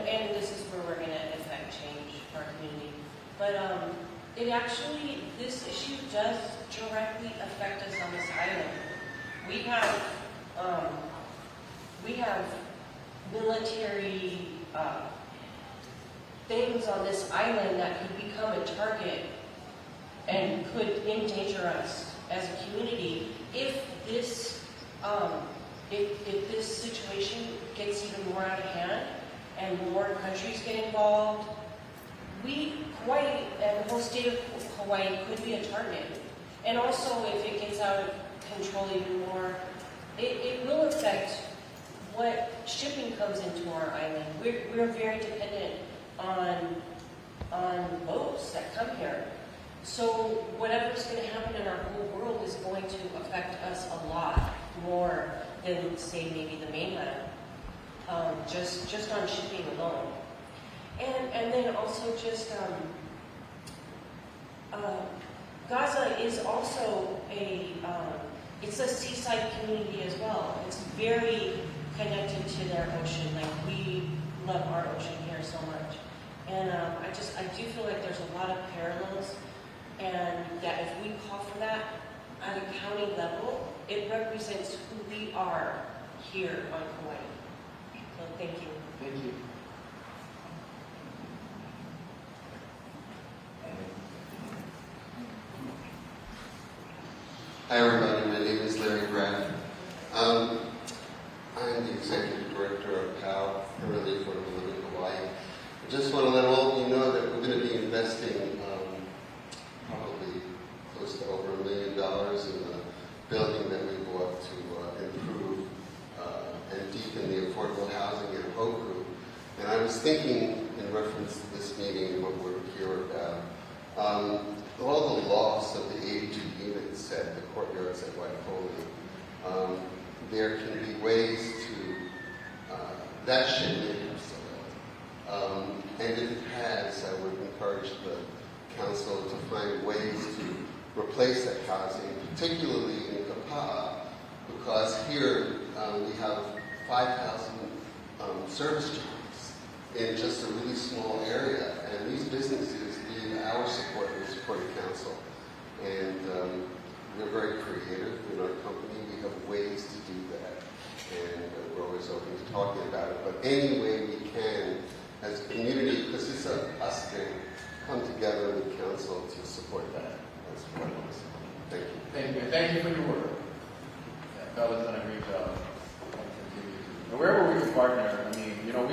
And this is where we're going to affect change for our community. But it actually, this issue does directly affect us on this island. We have military things on this island that could become a target and could endanger us as a community if this situation gets even more out of hand and more countries get involved. Kauaʻi and the whole state of Hawaii could be a target. And also, if it gets out of control even more, it will affect what shipping comes into our island. We're very dependent on boats that come here. So whatever's going to happen in our whole world is going to affect us a lot more than, say, maybe the mainland, just on shipping alone. And then also just Gaza is also it's a seaside community as well. It's very connected to their ocean. Like, we love our ocean here so much. And I do feel like there's a lot of parallels, and that if we call for that at a county level, it represents who we are here on Kauaʻi. So thank you. Thank you. Hi everybody, my name is Larry Graff. I'm the Executive Director of PAL, Permanently Affordable Living Kauaʻi. I just want to let all of you know that we're going to be investing probably close to over $1 million in the building that we bought to improve and deepen the affordable housing in Hoku. And I was thinking, in reference to this meeting and what we're here about, all the loss of the 82 units at the courtyards at Waipoli, there can be ways to, that should make so. And if it has, I would encourage the council to find ways to replace that housing, particularly in Kapaʻa, because here we have 5,000 service jobs in just a really small area, and these businesses need our support and the support of council. And we're very creative in our company. We have ways to do that, and we're always open to talking about it. But any way we can, as a community, because it's us thing, come together with council to support that. That's what I want to say. Thank you. Thank you. Thank you for your work. Bella's done a great job. And wherever we can partner, I mean, you know,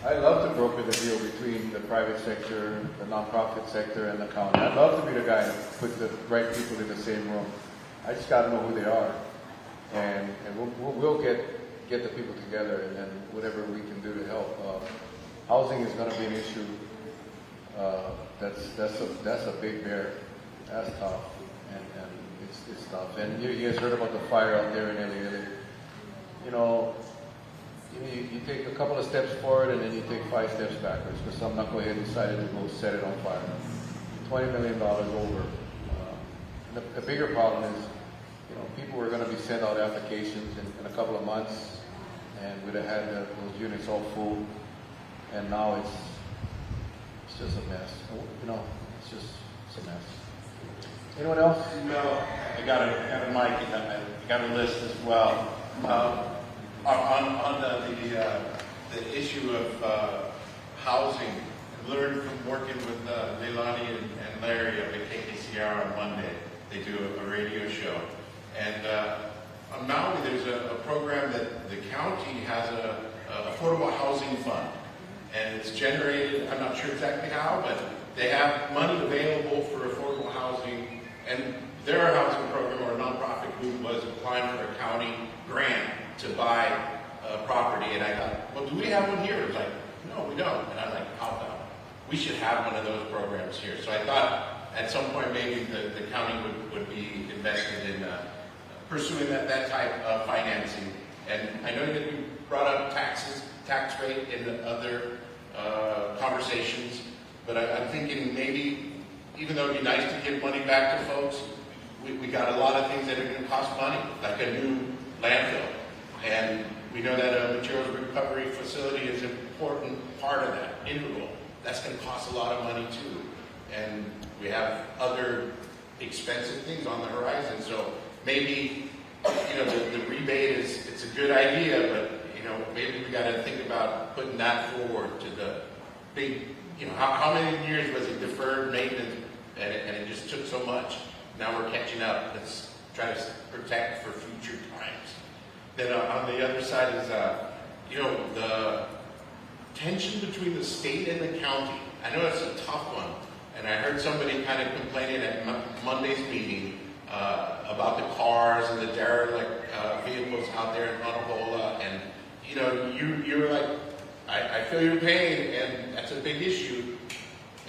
I love to broker the deal between the private sector, the nonprofit sector, and the county. I'd love to be the guy to put the right people in the same room. I just got to know who they are, and we'll get the people together, and then whatever we can do to help. Housing is going to be an issue. That's a big bear. That's tough, and it's tough. And you guys heard about the fire out there in Eliele. You know, you take a couple of steps forward and then you take 5 steps backwards, because some knucklehead decided to go set it on fire. $20 million over. The bigger problem is, you know, people were going to be sent out applications in a couple of months, and we'd have had those units all full, and now it's just a mess. You know, it's a mess. Anyone else? No, I got a mic and I got a list as well. On the issue of housing, I've learned from working with Leilani and Larry up at KKCR on Monday. They do a radio show. And on Maui, there's a program that the county has a affordable housing fund. And it's generated, I'm not sure exactly how, but they have money available for affordable housing. And their housing program, or a nonprofit group, was applying for a county grant to buy property. And I thought, well, do we have one here? It was like, no, we don't. And I'm like, how about? We should have one of those programs here. So I thought at some point maybe the county would be invested in pursuing that type of financing. And I know that you brought up tax rate in the other conversations, but I'm thinking maybe, even though it'd be nice to give money back to folks, we got a lot of things that are going to cost money, like a new landfill. And we know that a materials recovery facility is an important part of that, integral. That's going to cost a lot of money too. And we have other expensive things on the horizon. So maybe, you know, the rebate it's a good idea, but, you know, maybe we got to think about putting that forward to the big, you know, how many years was it deferred maintenance, and it just took so much. Now we're catching up. Let's try to protect for future times. Then on the other side is, you know, the tension between the state and the county. I know it's a tough one, and I heard somebody kind of complaining at Monday's meeting about the cars and the derelict vehicles out there in Honolulu, and you know, you were like, I feel your pain, and that's a big issue.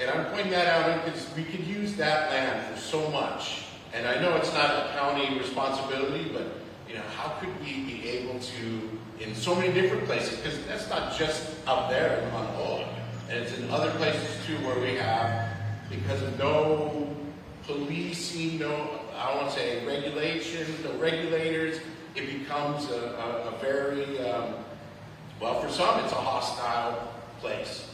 And I'm pointing that out because we could use that land for so much. And I know it's not a county responsibility, but you know, how could we be able to, in so many different places, because that's not just up there in Honolulu, and it's in other places too where we have, because of no policing, no, I don't want to say regulation, no regulators, it becomes becomes a very, well, for some it's a hostile place.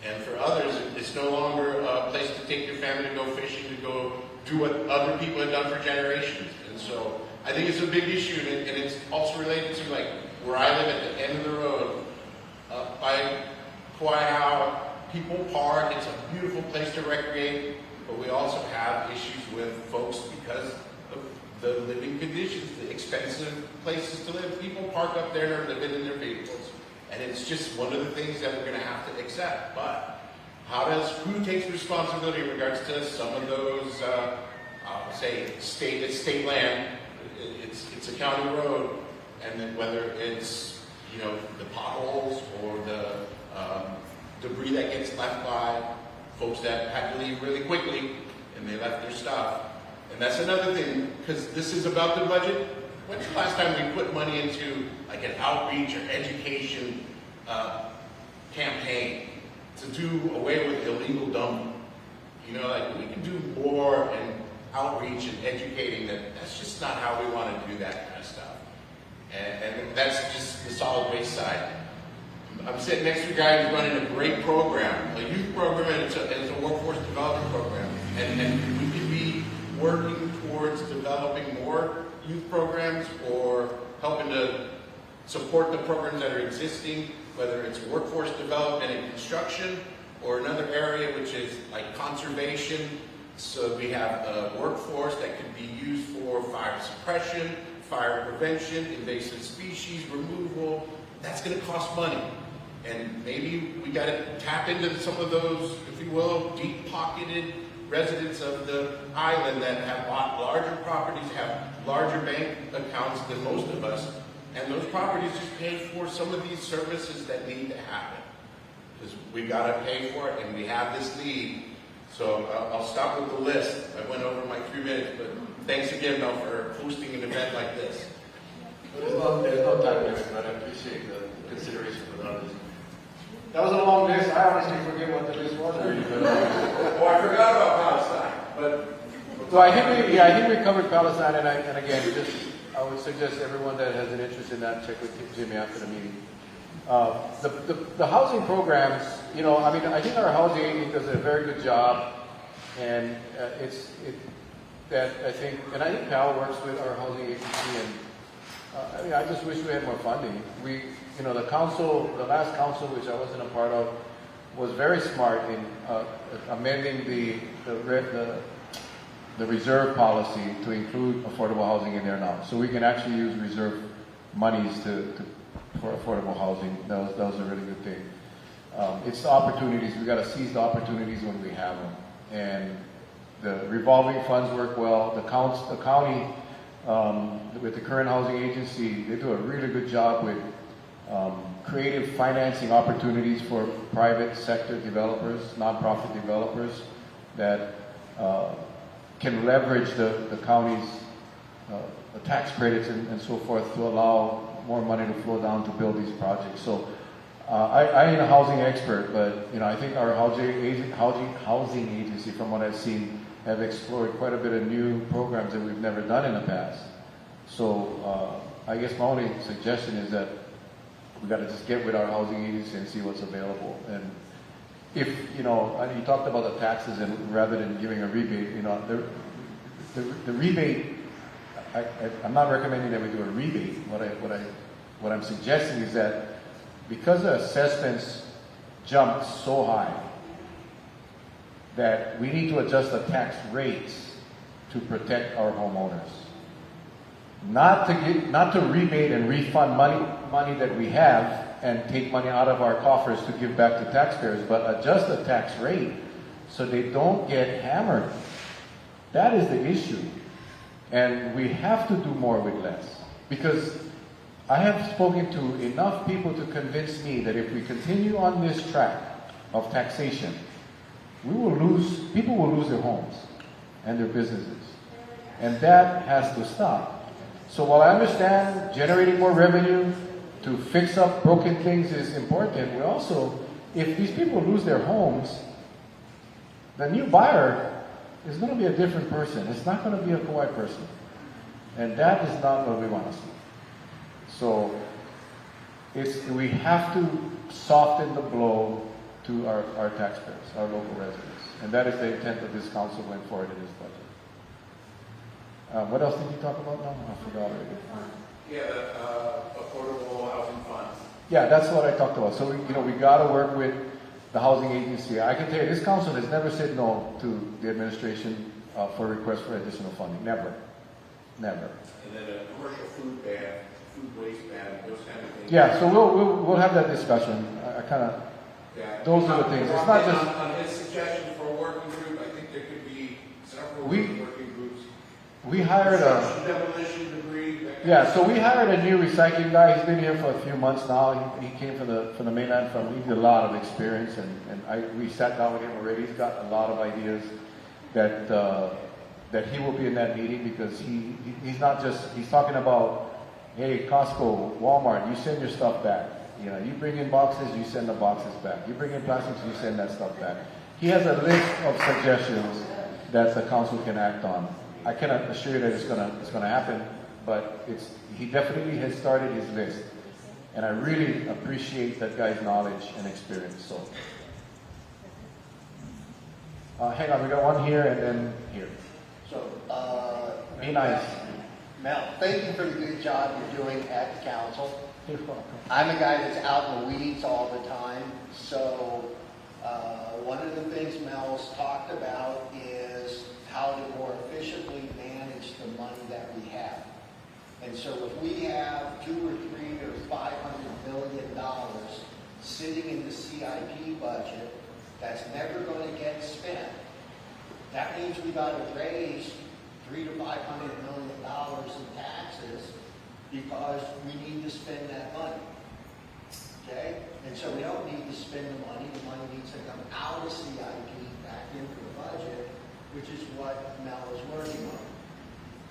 And for others, it's no longer a place to take your family to go fishing, to go do what other people have done for generations. And so I think it's a big issue, and it's also related to like where I live at the end of the road, by Kauaʻi, people park. It's a beautiful place to recreate, but we also have issues with folks because of the living conditions, the expensive places to live. People park up there and are living in their vehicles, and it's just one of the things that we're going to have to accept. But who takes responsibility in regards to some of those, say, state land? It's a county road, and then whether it's, you know, the potholes or the debris that gets left by folks that had to leave really quickly and they left their stuff. And that's another thing, because this is about the budget. When's the last time we put money into like an outreach or education campaign to do away with illegal dumping? You know, like we can do more in outreach and educating. That's just not how we want to do that kind of stuff. And that's just the solid waste side. I'm sitting next to a guy who's running a great program, a youth program, and it's a workforce development program. And we could be working towards developing more youth programs or helping to support the programs that are existing, whether it's workforce development and construction or another area which is like conservation. So we have a workforce that could be used for fire suppression, fire prevention, invasive species removal. That's going to cost money. And maybe we got to tap into some of those, if you will, deep-pocketed residents of the island that have larger properties, have larger bank accounts than most of us. And those properties just pay for some of these services that need to happen. Because we got to pay for it, and we have this need. So I'll stop with the list. I went over my 3 minutes, but thanks again, Mel, for hosting an event like this. There's no time limit, but I appreciate the consideration for others. That was a long list. I honestly forget what the list was. Oh, I forgot about Palestine. But so I think we covered Palestine, and again, I would suggest everyone that has an interest in that check with Jimmy after the meeting. The housing programs, you know, I mean, I think our housing agency does a very good job, and I think Cal works with our housing agency, and I mean, I just wish we had more funding. You know, the last council, which I wasn't a part of, was very smart in amending the reserve policy to include affordable housing in there now. So we can actually use reserve monies for affordable housing. That was a really good thing. It's the opportunities. We got to seize the opportunities when we have them. And the revolving funds work well. The county, with the current housing agency, they do a really good job with creative financing opportunities for private sector developers, nonprofit developers that can leverage the county's the tax credits and so forth to allow more money to flow down to build these projects. So I ain't a housing expert, but you know, I think our housing agency, from what I've seen, have explored quite a bit of new programs that we've never done in the past. So I guess my only suggestion is that we got to just get with our housing agency and see what's available. And if, you know, you talked about the taxes, and rather than giving a rebate, you know, the rebate, I'm not recommending that we do a rebate. What I'm suggesting is that because the assessments jumped so high, that we need to adjust the tax rates to protect our homeowners. Not to rebate and refund money that we have and take money out of our coffers to give back to taxpayers, but adjust the tax rate so they don't get hammered. That is the issue. And we have to do more with less. Because I have spoken to enough people to convince me that if we continue on this track of taxation, people will lose their homes and their businesses. And that has to stop. So while I understand generating more revenue to fix up broken things is important, we also, if these people lose their homes, the new buyer is going to be a different person. It's not going to be a Kauaʻi person. And that is not what we want to see. So we have to soften the blow to our taxpayers, our local residents. And that is the intent of this council going forward in this budget. What else did you talk about now? I forgot already. Yeah, the affordable housing funds. Yeah, that's what I talked about. So we got to work with the housing agency. I can tell you, this council has never said no to the administration for requests for additional funding. Never. Never. And then a commercial food ban, food waste ban, those kind of things. Yeah, so we'll have that discussion. I kind of, those are the things. It's not just... On his suggestion for a working group, I think there could be several working groups. We hired demolition, debris. Yeah, so we hired a new recycling guy. He's been here for a few months now. He came from the mainland. He's a lot of experience, and we sat down with him already. He's got a lot of ideas that he will be in that meeting, because he's not just, he's talking about, hey, Costco, Walmart, you send your stuff back. You bring in boxes, you send the boxes back. You bring in plastics, you send that stuff back. He has a list of suggestions that the council can act on. I cannot assure you that it's gonna happen, but he definitely has started his list, and I really appreciate that guy's knowledge and experience. So, hang on, we got one here and then here. So, be nice. Mel, thank you for the good job you're doing at the council. I'm a guy that's out in the weeds all the time, so one of the things Mel's talked about is how to more efficiently manage the money that we have. And so if we have $2 or $3 or $500 million sitting in the CIP budget that's never going to get spent, that means we got to raise $300 to $500 million in taxes because we need to spend that money. Okay? And so we don't need to spend the money. The money needs to come out of CIP back into the budget, which is what Mel is working on.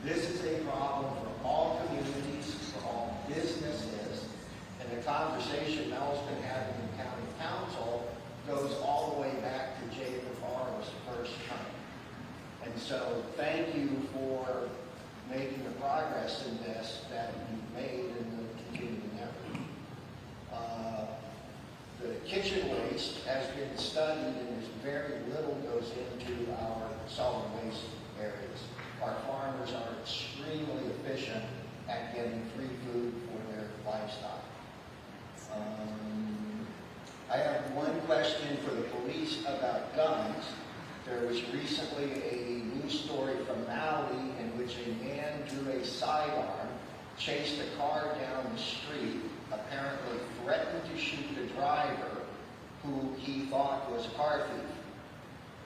This is a problem for all communities, for all businesses, and the conversation Mel's been having in county council goes all the way back to Jay Navarro's first term. And so thank you for making the progress in this that you've made in the continuing effort. The kitchen waste has been studied, and there's very little goes into our solid waste areas. Our farmers are extremely efficient at getting free food for their livestock. I have one question for the police about guns. There was recently a news story from Maui in which a man drew a sidearm, chased a car down the street, apparently threatened to shoot the driver, who he thought was a car thief.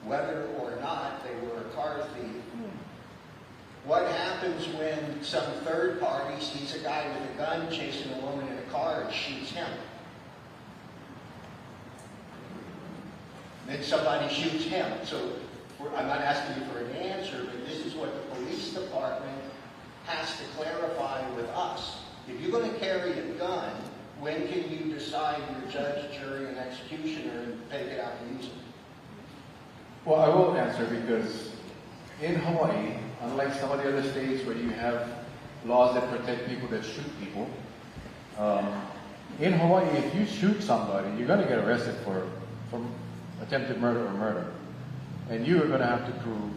Whether or not they were a car thief, what happens when some third party sees a guy with a gun chasing a woman in a car and shoots him? Then somebody shoots him. So I'm not asking you for an answer, but this is what the police department has to clarify with us. If you're going to carry a gun, when can you decide your judge, jury, and executioner and take it out and use it? Well, I will answer, because in Hawaii, unlike some of the other states where you have laws that protect people that shoot people, in Hawaii, if you shoot somebody, you're going to get arrested for attempted murder or murder. And you are going to have to prove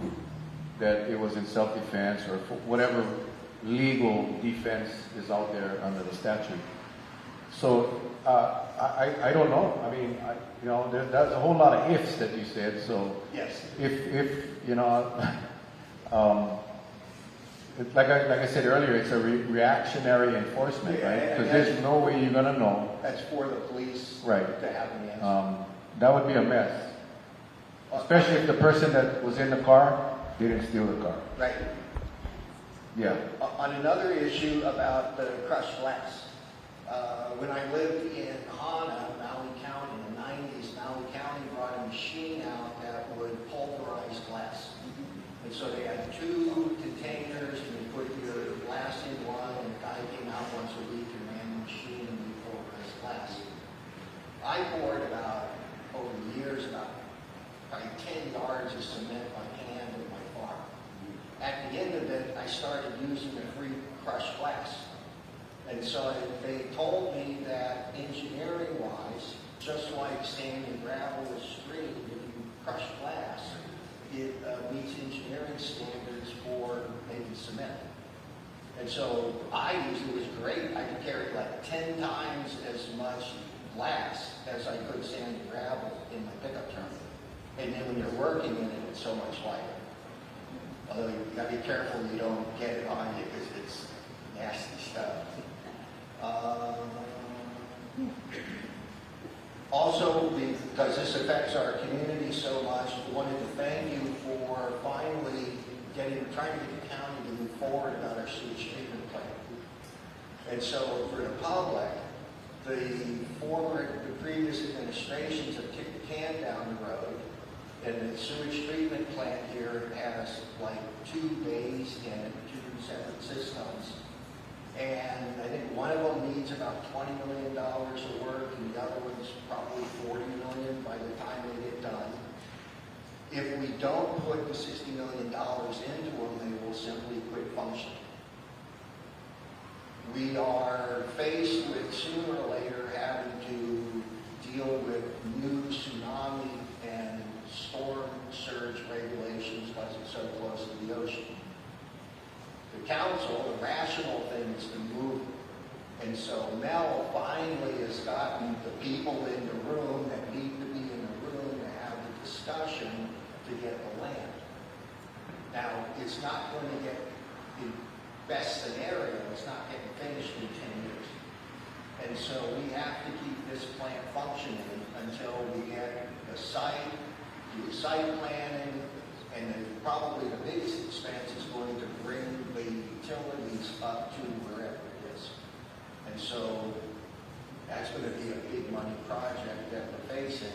that it was in self-defense or for whatever legal defense is out there under the statute. So I don't know. I mean, there's a whole lot of ifs that you said. So yes, if like I said earlier, it's a reactionary enforcement, right? Because there's no way you're going to know. That's for the police to have an answer. That would be a mess. Especially if the person that was in the car didn't steal the car. Right. Yeah. On another issue about the crushed glass, when I lived in Hana, Maui County, in the 90s, Maui County brought a machine out that would pulverize glass. And so they had 2 containers, and you put your glass in one, and the guy came out once a week and ran the machine and we pulverized glass. I poured over the years, about 10 yards of cement by hand at my farm. At the end of it, I started using the free crushed glass. And so they told me that engineering-wise, just like sand and gravel is street, if you crush glass, it meets engineering standards for making cement. And so I used it was great. I could carry like 10 times as much glass as I could sand and gravel in my pickup truck. And then when you're working in it, it's so much lighter. Although you gotta be careful you don't get it on you because it's nasty stuff. Also, because this affects our community so much, we wanted to thank you for finally trying to get the county to move forward about our sewage treatment plant. And so for the public, the previous administrations have kicked the can down the road, and the sewage treatment plant here has like 2 bays in it, 2 separate systems. And I think one of them needs about $20 million of work, and the other one's probably $40 million by the time they get done. If we don't put the $60 million into them, they will simply quit functioning. We are faced with sooner or later having to deal with new tsunami and storm surge regulations because it's so close to the ocean. The council, the rational thing is to move. And so Mel finally has gotten the people in the room that need to be in the room to have the discussion to get the land. Now, it's not going to get, the best scenario, it's not getting finished in 10 years. And so we have to keep this plant functioning until we get the site, do the site planning, and then probably the biggest expense is going to bring the utilities up to wherever it is. And so that's going to be a big money project that we're facing,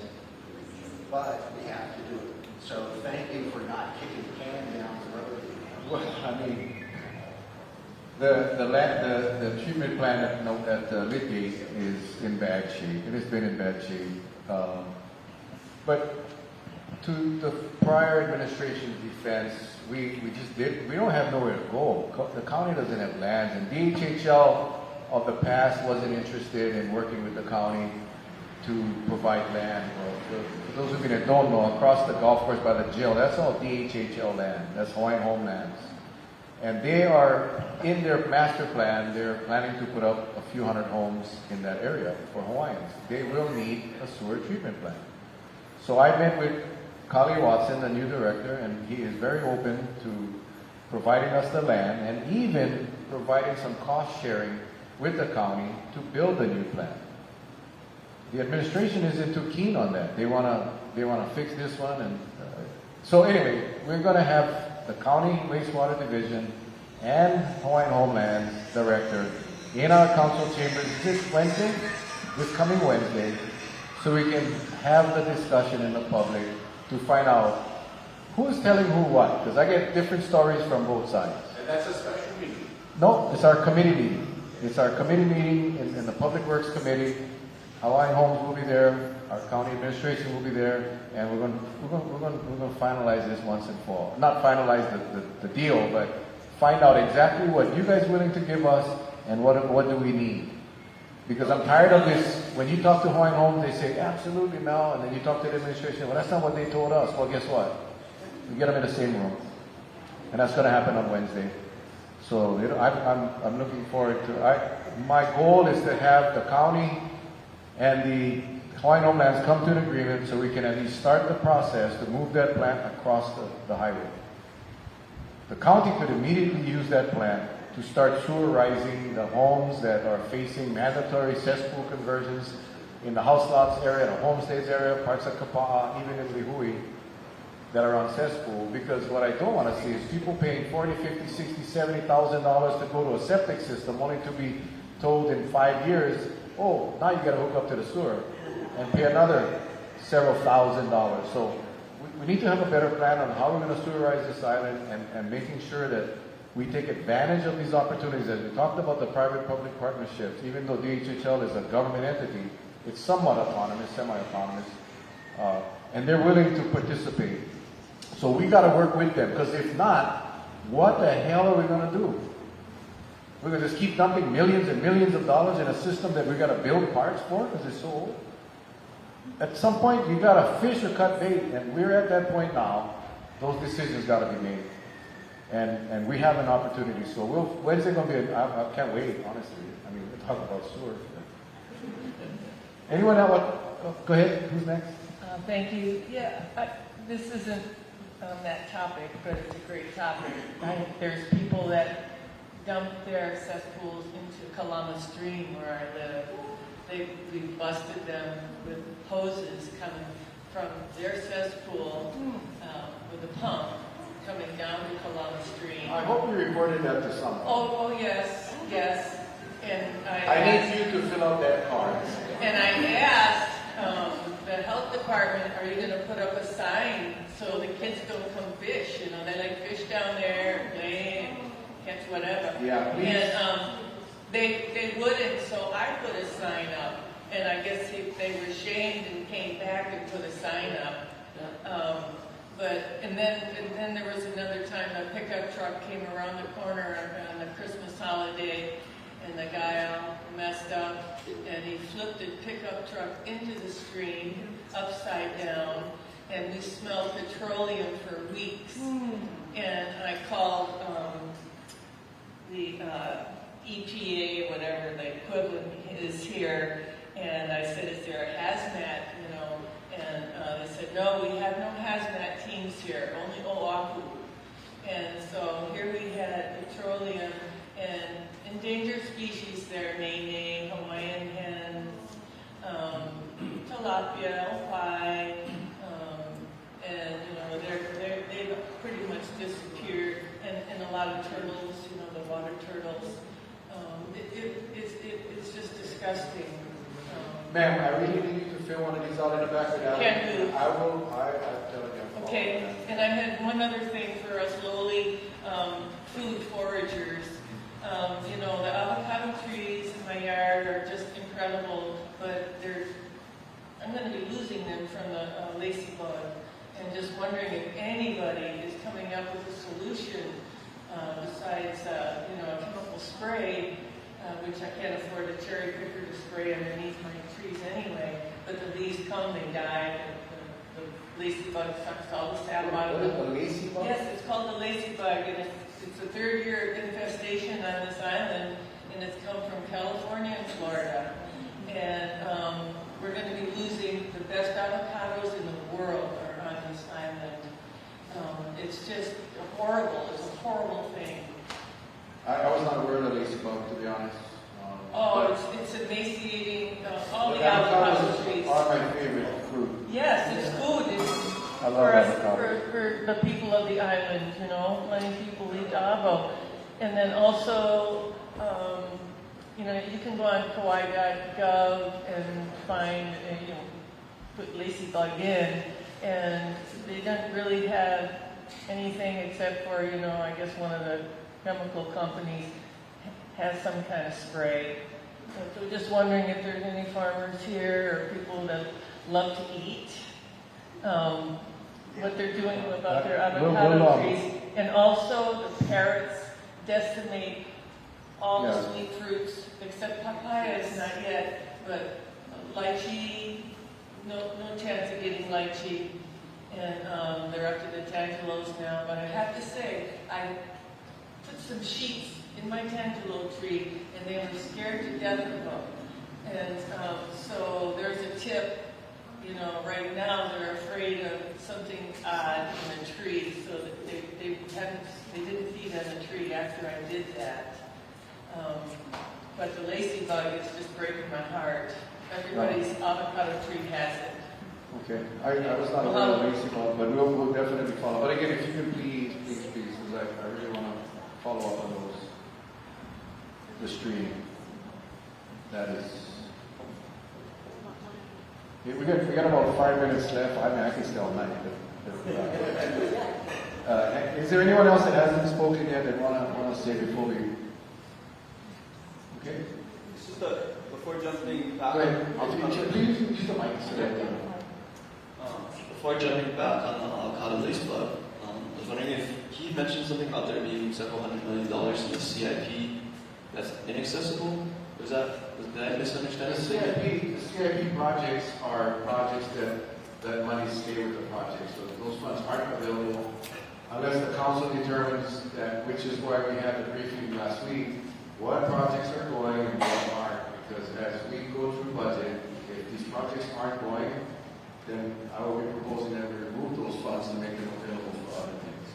but we have to do it. So thank you for not kicking the can down the road. Well, I mean, the treatment plant at Lidgate is in bad shape. It has been in bad shape. But to the prior administration's defense, we don't have nowhere to go. The county doesn't have lands, and DHHL of the past wasn't interested in working with the county to provide land. For those of you that don't know, across the golf course by the jail, that's all DHHL land. That's Hawaiian homelands. And they are, in their master plan, they're planning to put up a few hundred homes in that area for Hawaiians. They will need a sewer treatment plant. So I met with Kauaʻi Watson, the new director, and he is very open to providing us the land and even providing some cost sharing with the county to build the new plant. The administration isn't too keen on that. They want to fix this one, and so anyway, we're going to have the county wastewater division and Hawaiian Homelands director in our council chambers this coming Wednesday, so we can have the discussion in the public to find out who's telling who what, because I get different stories from both sides. And that's a special meeting? No, it's our committee meeting. It's our committee meeting in the Public Works Committee. Hawaiian Homes will be there, our county administration will be there, and we're going to finalize this once and for all. Not finalize the deal, but find out exactly what you guys are willing to give us and what do we need. Because I'm tired of this. When you talk to Hawaiian Homes, they say, absolutely, Mel, and then you talk to the administration, well, that's not what they told us. Well, guess what? We get them in the same room. And that's going to happen on Wednesday. So I'm looking forward to my goal is to have the county and the Hawaiian Homelands come to an agreement so we can at least start the process to move that plant across the highway. The county could immediately use that plant to start sewerizing the homes that are facing mandatory cesspool conversions in the house lots area, the homesteads area, parts of Kapaʻa, even in Lihui, that are on cesspool. Because what I don't want to see is people paying $40,000, $50,000, $60,000, $70,000 to go to a septic system, only to be told in 5 years, oh, now you got to hook up to the sewer and pay another several $1,000s. So we need to have a better plan on how we're going to sewererize this island and making sure that we take advantage of these opportunities. As we talked about the private-public partnerships, even though DHHL is a government entity, it's somewhat autonomous, semi-autonomous, and they're willing to participate. So we got to work with them, because if not, what the hell are we going to do? We're gonna just keep dumping millions and millions of dollars in a system that we gotta build parts for because it's so old. At some point, you gotta fish or cut bait, and we're at that point now. Those decisions gotta be made. And we have an opportunity, so when's it gonna be? I can't wait, honestly. I mean, we're talking about sewers. Anyone else? Go ahead, who's next? Thank you. Yeah, this isn't on that topic, but it's a great topic. There's people that dump their cesspools into Kalama Stream where I live. We busted them with hoses coming from their cesspool with a pump coming down to Kalama Stream. I hope you reported that to someone. Oh yes, yes. And I need you to fill out that card. And I asked the health department, are you going to put up a sign so the kids don't come fish? You know, they like fish down there, play, catch whatever. Yeah, please. And they wouldn't, so I put a sign up. And I guess they were shamed and came back and put a sign up. And then there was another time a pickup truck came around the corner on the Christmas holiday, and the guy all messed up, and he flipped the pickup truck into the stream upside down, and we smelled petroleum for weeks. And I called the EPA, whatever the equivalent is here, and I said, is there a hazmat, you know? And they said, no, we have no hazmat teams here, only Oahu. And so here we had petroleum and endangered species there, nene, Hawaiian hens, tilapia, wai, and you know they've pretty much disappeared, and a lot of turtles, you know, the water turtles. It's just disgusting. Ma'am, I really need you to fill one of these out in the back of the alley. Can do. I will. I'm telling you. Okay, and I had one other thing for us lowly food foragers. You know, the avocado trees in my yard are just incredible, but I'm going to be losing them from the lacy bug, and just wondering if anybody is coming up with a solution besides, you know, a chemical spray, which I can't afford a cherry picker to spray underneath my trees anyway, but the leaves come, they die, the lacy bug sucks all the sap out of them. What is the lacy bug? Yes, it's called the lacy bug, and it's a third-year infestation on this island, and it's come from California and Florida. And we're going to be losing the best avocados in the world are on this island. It's just horrible. It's a horrible thing. I was not aware of the lacy bug, to be honest. It's emaciating all the avocado trees. Are my favorite fruit. Yes, it's food. I love avocado. For the people of the island, you know, many people eat avo. And then also, you know, you can go on Kauaʻi.gov and find, you know, put lacy bug in, and they don't really have anything except for, you know, I guess one of the chemical companies has some kind of spray. So just wondering if there's any farmers here or people that love to eat, what they're doing about their avocado trees. And also the parrots decimate all the sweet fruits, except papayas, not yet, but lychee, no chance of getting lychee. And they're up to the tangelos now, but I have to say, I put some sheets in my tangelo tree, and they were scared to death of them. And so there's a tip, you know, right now they're afraid of something odd in the tree, so that they didn't feed on the tree after I did that. But the lacy bug is just breaking my heart. Everybody's avocado tree has it. Okay, I was not aware of the lacy bug, but we'll definitely follow. But again, if you can please, because I really want to follow up on those. The stream. That is. We got about 5 minutes left. I mean, I can stay all night. Is there anyone else that hasn't spoken yet that want to say before we? Okay. It's just before jumping back. Go ahead. Please use the mic. Before jumping back on the avocado lace bug, I was wondering if he mentioned something about there being several $100 million in the CIP That's inaccessible? Did I misunderstand? The CIP projects are projects that money stay with the project, so those funds aren't available unless the council determines that, which is why we had the briefing last week, what projects are going and what aren't. Because as we go through budget, if these projects aren't going, then I will be proposing that we remove those funds and make them available for other things.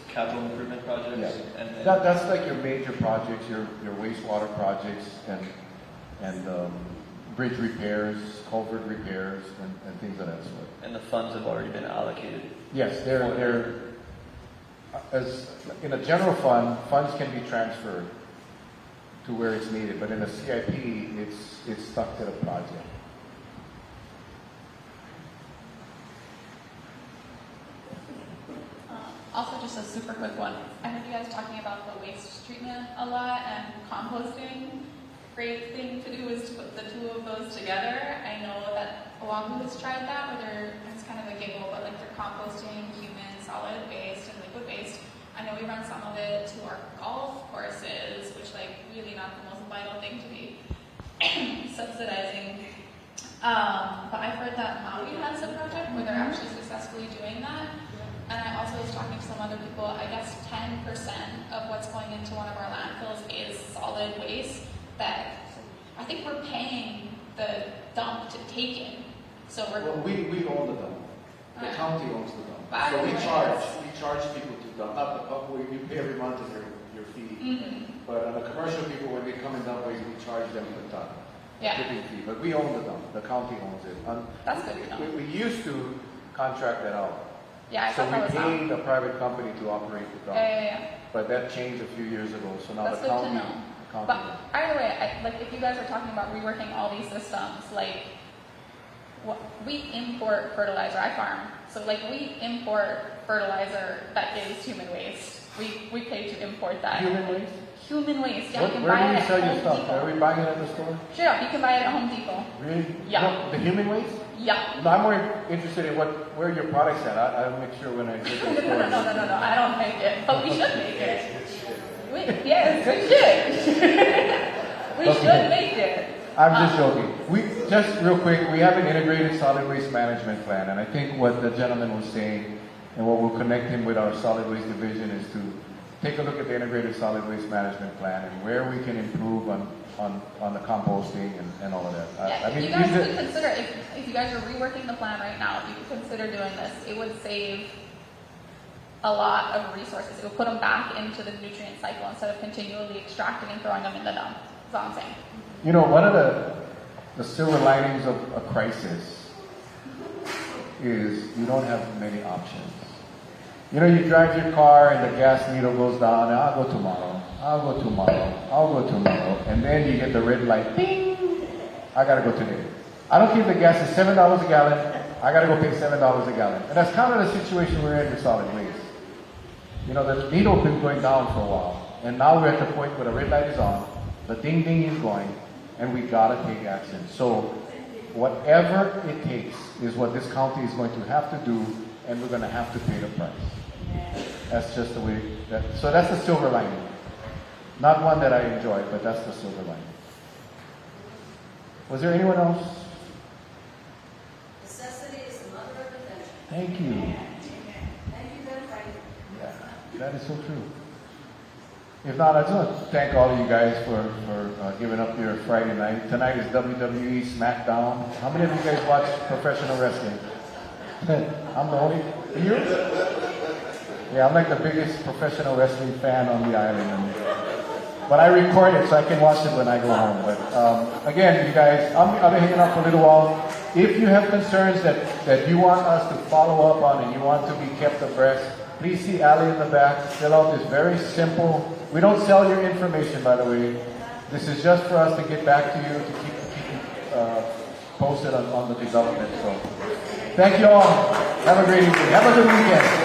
Capital improvement projects? Yeah. And That's like your major projects, your wastewater projects, and bridge repairs, culvert repairs, and things of that sort. And the funds have already been allocated? Yes, they're as in a general fund, funds can be transferred to where it's needed, but in a CIP, it's stuck to the project. Also, just a super quick one. I heard you guys talking about the waste treatment a lot and composting. Great thing to do is to put the two of those together. I know that Oahu has tried that, where it's kind of a giggle, but like they're composting human solid waste and liquid waste. I know we run some of it to our golf courses, which like really not the most vital thing to be subsidizing. But I've heard that Maui has a project where they're actually successfully doing that. And I also was talking to some other people, I guess 10% of what's going into one of our landfills is solid waste that I think we're paying the dump to take in. So we own the dump. The county owns the dump. So we charge people to dump. Not the pump, you pay every month in your fee. Mm-hmm. But on the commercial people, when they come in dump waste, we charge them per ton. Yeah. Tipping fee. But we own the dump. The county owns it. That's good to know. We used to contract that out. Yeah, I so thought that was we paid a private company to operate the dump. Yeah. But that changed a few years ago. So now That's the good to county. know. But either way, like if you guys are talking about reworking all these systems, like we import fertilizer. I farm, so like we import fertilizer that is human waste. We pay to import that. Human waste? Human waste. Yeah, you can Where buy do it you sell at your Home stuff? Depot. Are we buying it at the store? Sure, you can buy it at Home Depot. Really? Yeah. No, the human waste? Yeah. No, I'm more interested in where your product's at. I'll make sure when I get to the store. No, I don't make it, but we should make it. Yes, we should. We should make it. I'm just joking. We just real quick. We have an integrated solid waste management plan, and I think what the gentleman was saying, and what will connect him with our solid waste division, is to take a look at the integrated solid waste management plan and where we can improve on the composting and all of that. Yeah, I mean, you guys could consider if you guys are reworking the plan right now, you could consider doing this. It would save a lot of resources. It would put them back into the nutrient cycle instead of continually extracting and throwing them in the dump. That's all I'm saying. You know, one of the silver linings of a crisis is you don't have many options. You know, you drive your car and the gas needle goes down, and I'll go tomorrow, and then you get the red light, ding, I gotta go today. I don't care if the gas is $7 a gallon, I gotta go pay $7 a gallon. And that's kind of the situation we're in with solid waste. You know, the needle's been going down for a while, and now we're at the point where the red light is on, the ding ding is going, and we gotta take action. So whatever it takes is what this county is going to have to do, and we're gonna have to pay the price. That's just the way so that's the silver lining. Not one that I enjoy, but that's the silver lining. Was there anyone else? Necessity is the mother of invention. Thank you. Thank you, Ben Franklin. Yeah, that is so true. If not, I just want to thank all of you guys for giving up your Friday night. Tonight is WWE SmackDown. How many of you guys watch professional wrestling? I'm the only. You? Yeah, I'm like the biggest professional wrestling fan on the island. But I record it so I can watch it when I go home. But again, you guys, I'll be hanging out for a little while. If you have concerns that you want us to follow up on and you want to be kept abreast, please see Ali in the back. Fill out this very simple. We don't sell your information, by the way. This is just for us to get back to you, to keep posted on the development. So, thank you all. Have a great evening. Have a good weekend.